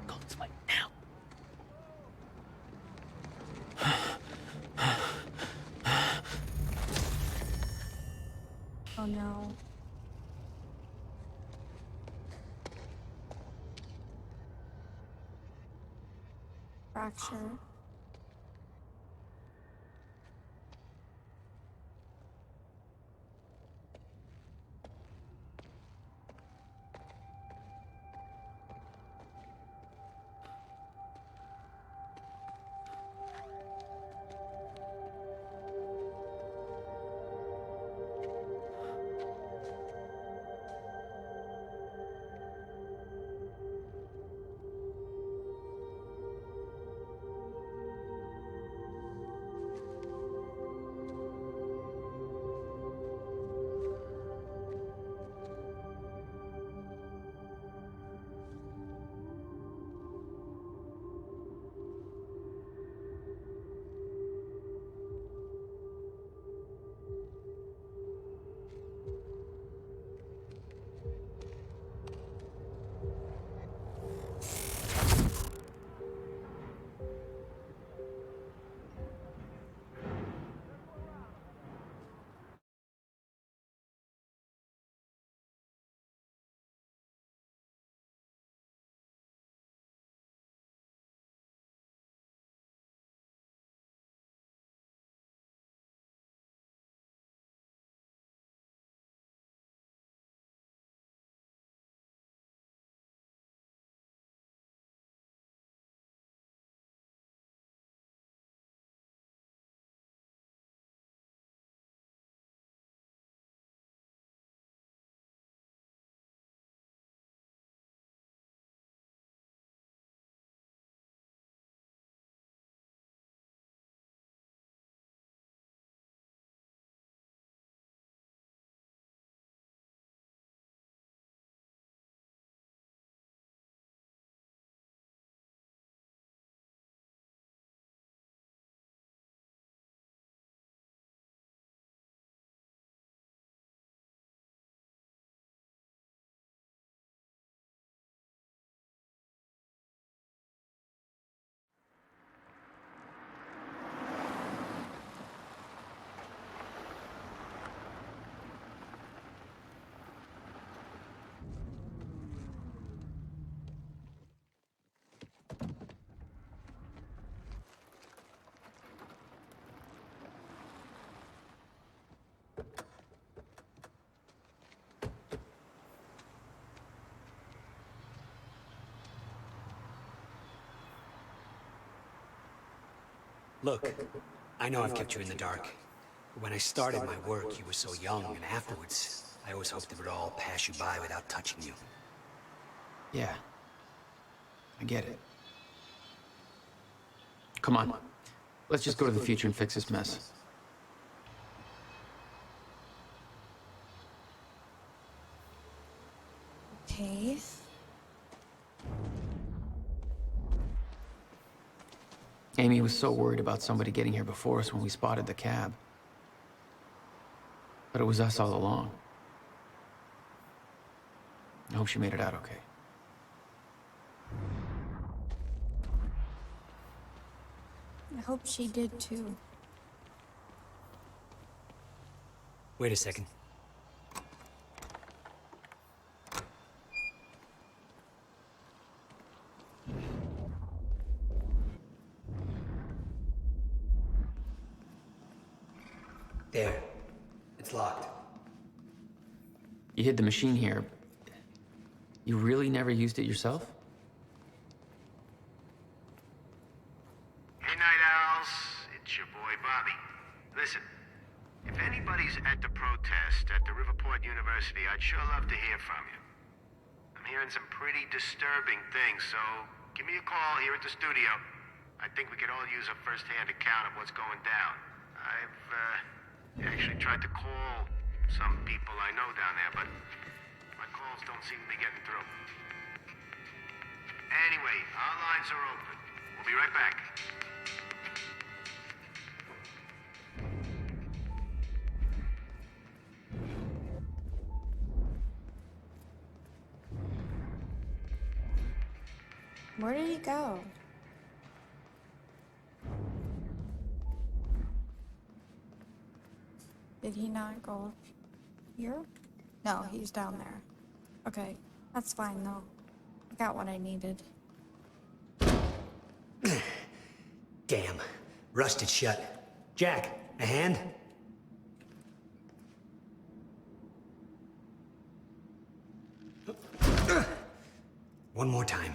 Go this way, now! Oh no. Fracture. Look, I know I've kept you in the dark. But when I started my work, you were so young, and afterwards, I always hoped it would all pass you by without touching you. Yeah. I get it. Come on. Let's just go to the future and fix this mess. Okay. Amy was so worried about somebody getting here before us when we spotted the cab. But it was us all along. I hope she made it out okay. I hope she did too. Wait a second. There. It's locked. You hid the machine here. You really never used it yourself? Hey, Night Owls. It's your boy, Bobby. Listen, if anybody's at the protest at the Riverport University, I'd sure love to hear from you. I'm hearing some pretty disturbing things, so give me a call here at the studio. I think we could all use a first-hand account of what's going down. I've, actually tried to call some people I know down there, but my calls don't seem to be getting through. Anyway, our lines are open. We'll be right back. Where did he go? Did he not go here? No, he's down there. Okay, that's fine though. I got what I needed. Damn. Rusted shut. Jack, a hand? One more time.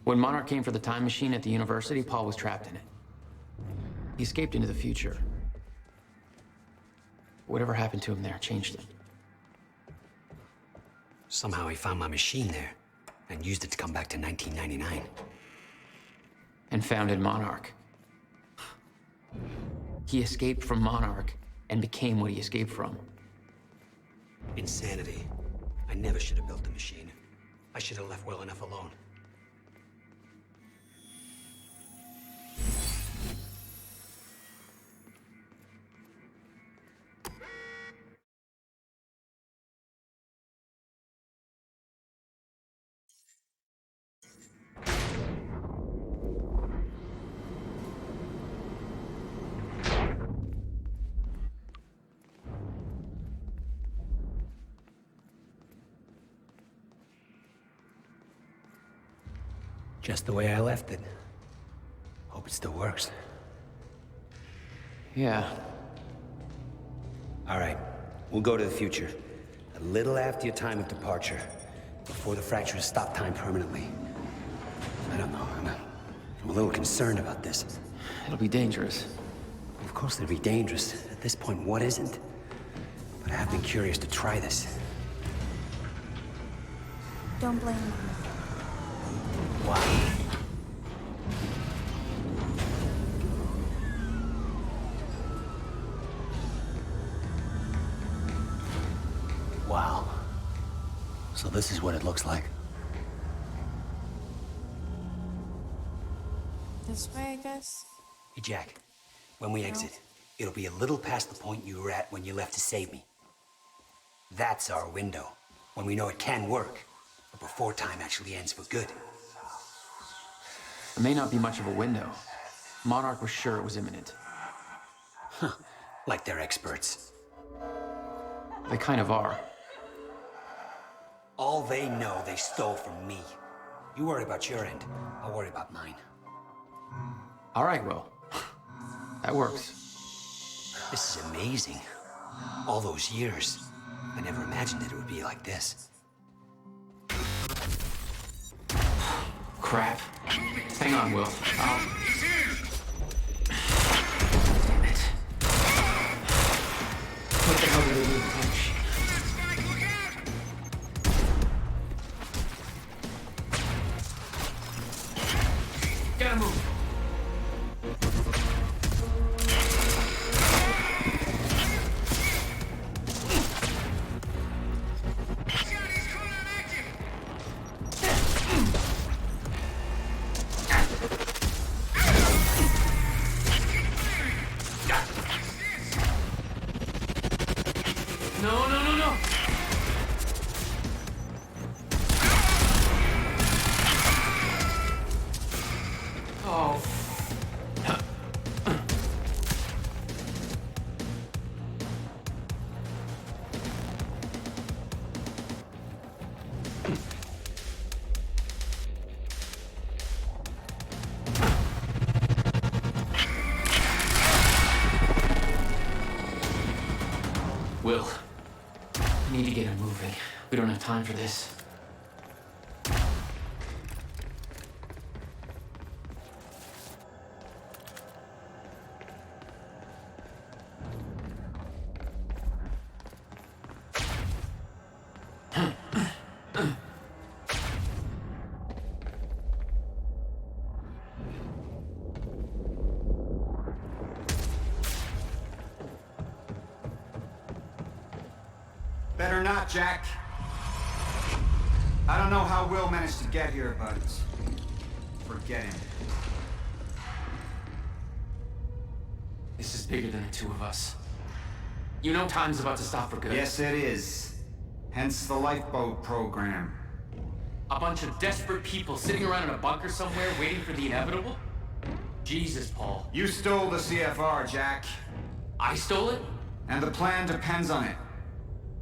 When Monarch came for the time machine at the university, Paul was trapped in it. He escaped into the future. Whatever happened to him there changed him. Somehow he found my machine there and used it to come back to 1999. And founded Monarch. He escaped from Monarch and became what he escaped from. Insanity. I never should have built the machine. I should have left well enough alone. Just the way I left it. Hope it still works. Yeah. All right, we'll go to the future. A little after your time of departure. Before the fractures stop time permanently. I don't know, I'm a little concerned about this. It'll be dangerous. Of course it'll be dangerous. At this point, what isn't? But I have been curious to try this. Don't blame me. Wow. Wow. So this is what it looks like. This way, I guess? Hey, Jack. When we exit, it'll be a little past the point you were at when you left to save me. That's our window. When we know it can work. But before time actually ends for good. It may not be much of a window. Monarch was sure it was imminent. Huh. Like they're experts. They kind of are. All they know they stole from me. You worry about your end. I'll worry about mine. All right, Will. That works. This is amazing. All those years. I never imagined that it would be like this. Crap. Hang on, Will. Damn it. What the hell did they do with the time machine? Gotta move. Oh. Will, I need to get him moving. We don't have time for this. Better not, Jack. I don't know how Will managed to get here, but forget him. This is bigger than the two of us. You know time's about to stop for good. Yes, it is. Hence the lifeboat program. A bunch of desperate people sitting around in a bunker somewhere waiting for the inevitable? Jesus, Paul. You stole the CFR, Jack. I stole it? And the plan depends on it.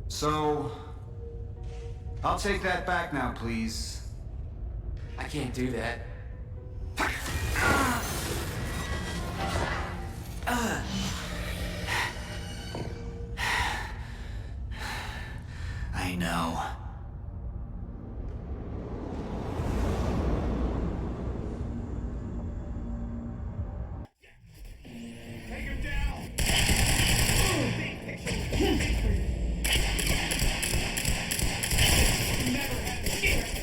So, I'll take that back now, please. I can't do that. I know. Take him down! Big picture. Never had to get her.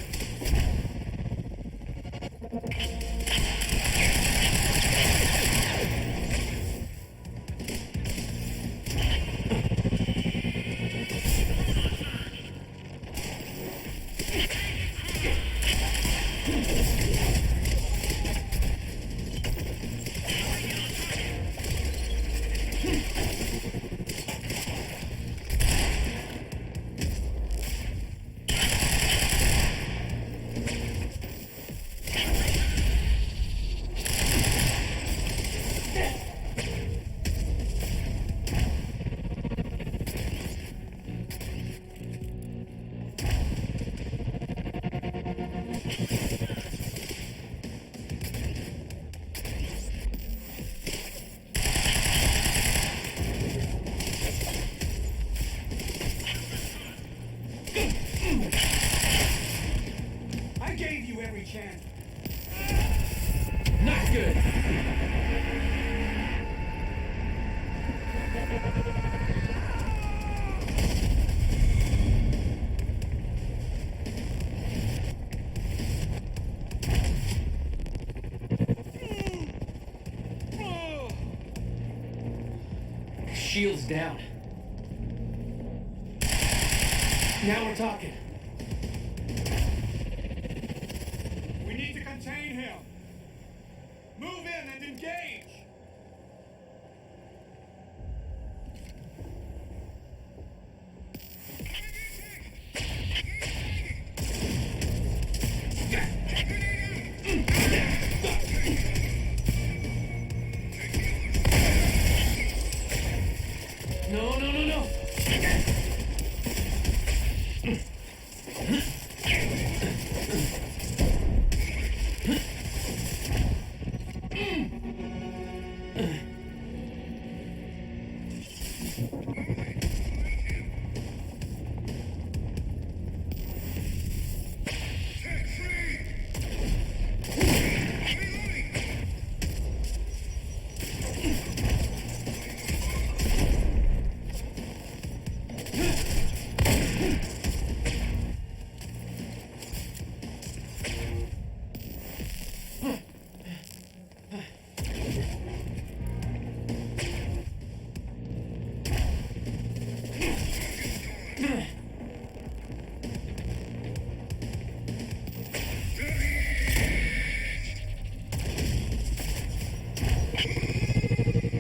I gave you every chance. Not good. Shield's down. Now we're talking. We need to contain him. Move in and engage. No, no, no, no.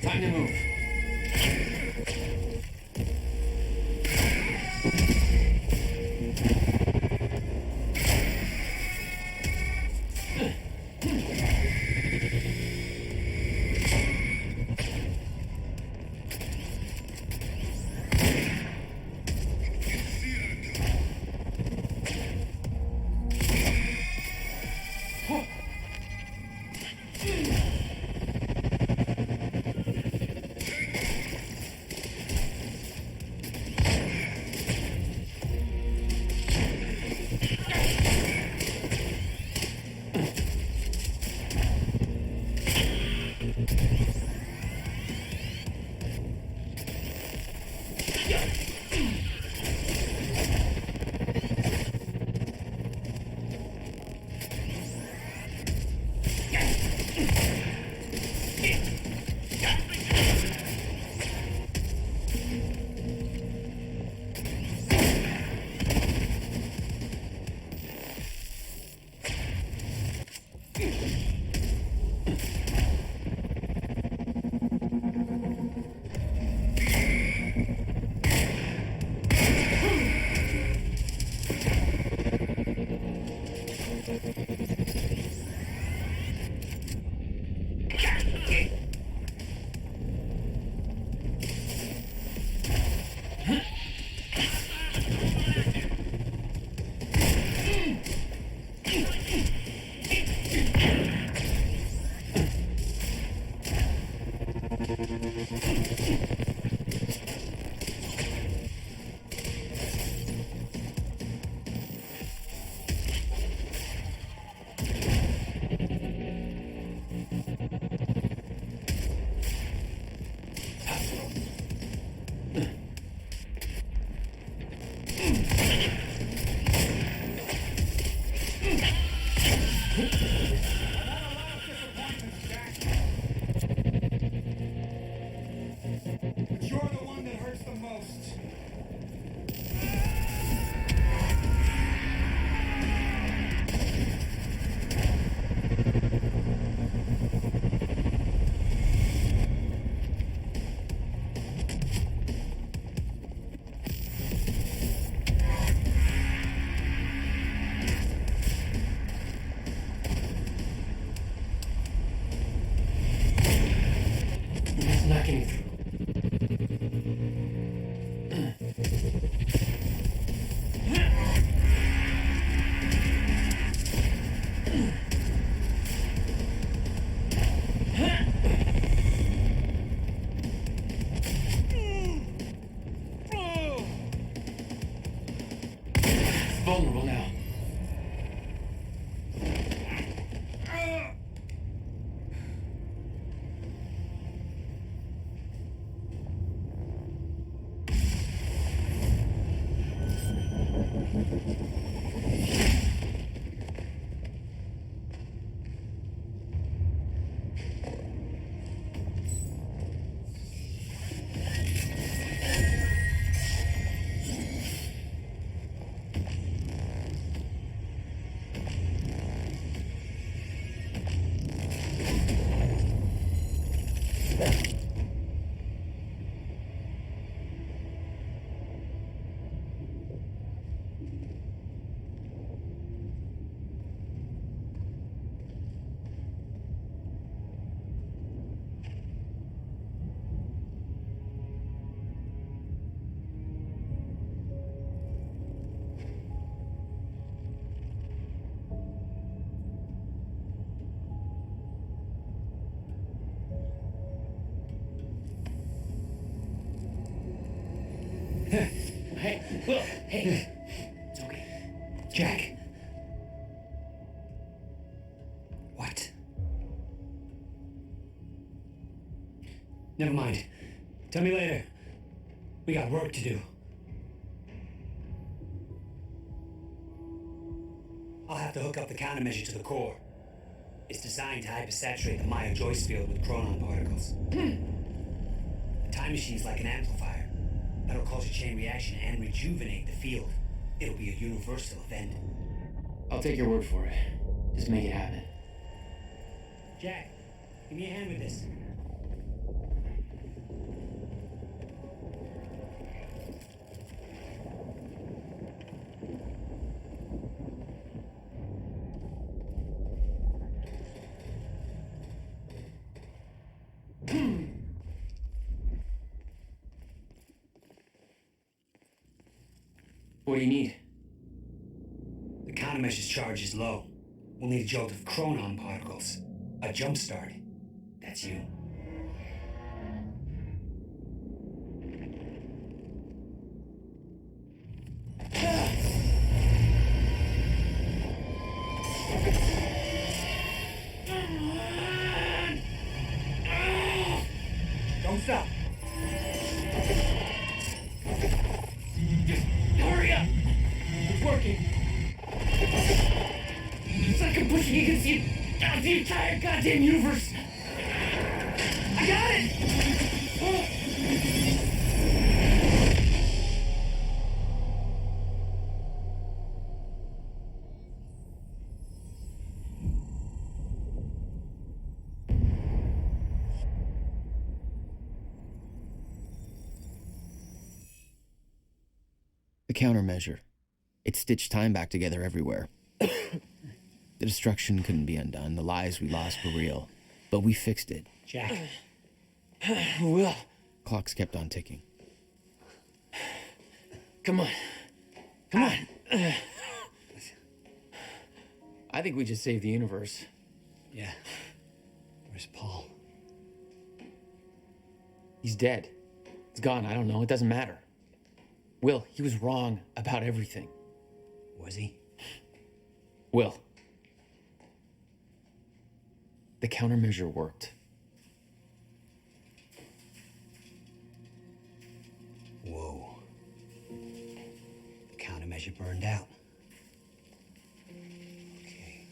Time to move. not getting through. Vulnerable now. Hey, Will, hey. It's okay. Jack. What? Never mind. Tell me later. We got work to do. I'll have to hook up the countermeasure to the core. It's designed to hypersaturate the Maya Joyce field with chronon particles. The time machine's like an amplifier. That'll cause a chain reaction and rejuvenate the field. It'll be a universal event. I'll take your word for it. Just make it happen. Jack, give me a hand with this. What do you need? The countermeasure's charge is low. We'll need a jolt of chronon particles. A jump start. That's you. Don't stop. Hurry up! It's working. It's like I'm pushing against the entire goddamn universe. I got it! The countermeasure. It stitched time back together everywhere. The destruction couldn't be undone. The lives we lost were real. But we fixed it. Jack. Will. Clocks kept on ticking. Come on. Come on. I think we just saved the universe. Yeah. Where's Paul? He's dead. He's gone. I don't know. It doesn't matter. Will, he was wrong about everything. Was he? Will. The countermeasure worked. Whoa. The countermeasure burned out. Okay.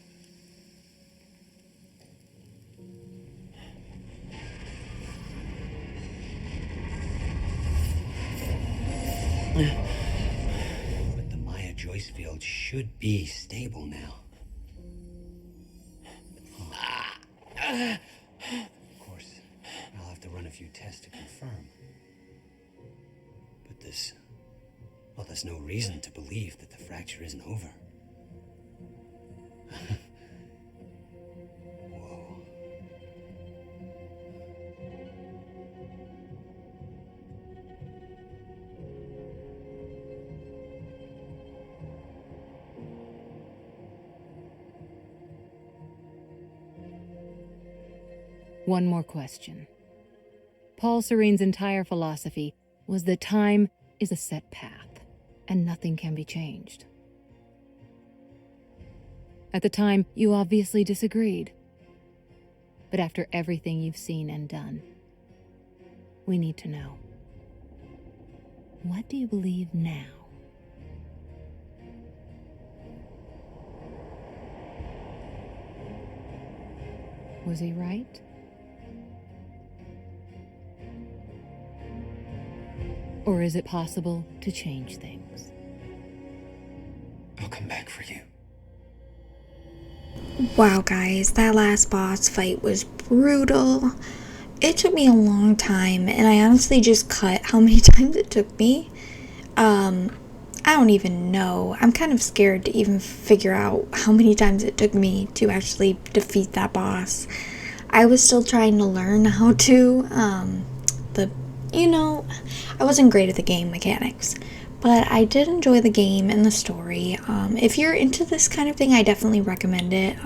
But the Maya Joyce field should be stable now. Of course, I'll have to run a few tests to confirm. But there's no reason to believe that the fracture isn't over. Whoa. One more question. Paul Serene's entire philosophy was that time is a set path, and nothing can be changed. At the time, you obviously disagreed. But after everything you've seen and done, we need to know. What do you believe now? Was he right? Or is it possible to change things? I'll come back for you. Wow, guys, that last boss fight was brutal. It took me a long time, and I honestly just cut how many times it took me. I don't even know. I'm kind of scared to even figure out how many times it took me to actually defeat that boss. I was still trying to learn how to, I wasn't great at the game mechanics, but I did enjoy the game and the story. If you're into this kind of thing, I definitely recommend it.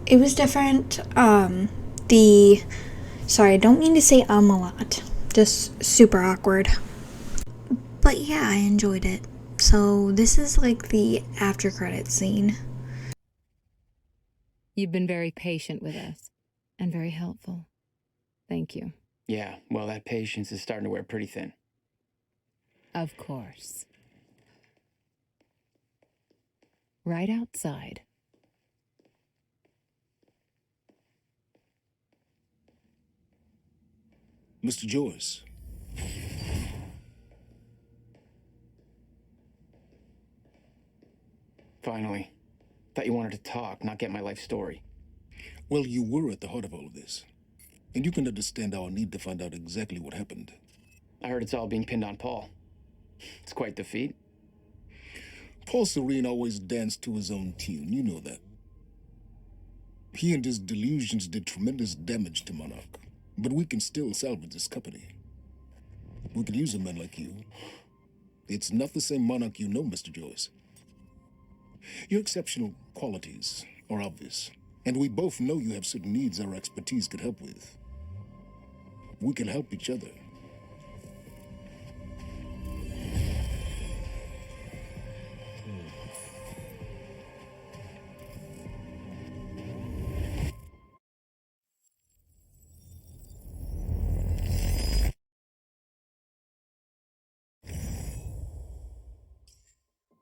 It was different. Sorry, I don't mean to say a lot. Just super awkward. But yeah, I enjoyed it. So this is like the after credit scene. You've been very patient with us, and very helpful. Thank you. Yeah, well, that patience is starting to wear pretty thin. Of course. Right outside. Mr. Joyce. Finally. Thought you wanted to talk, not get my life story. Well, you were at the heart of all of this. And you can understand our need to find out exactly what happened. I heard it's all being pinned on Paul. It's quite the feat. Paul Serene always danced to his own tune, you know that. He and his delusions did tremendous damage to Monarch. But we can still salvage this company. We could use a man like you. It's not the same Monarch you know, Mr. Joyce. Your exceptional qualities are obvious, and we both know you have certain needs our expertise could help with. We can help each other.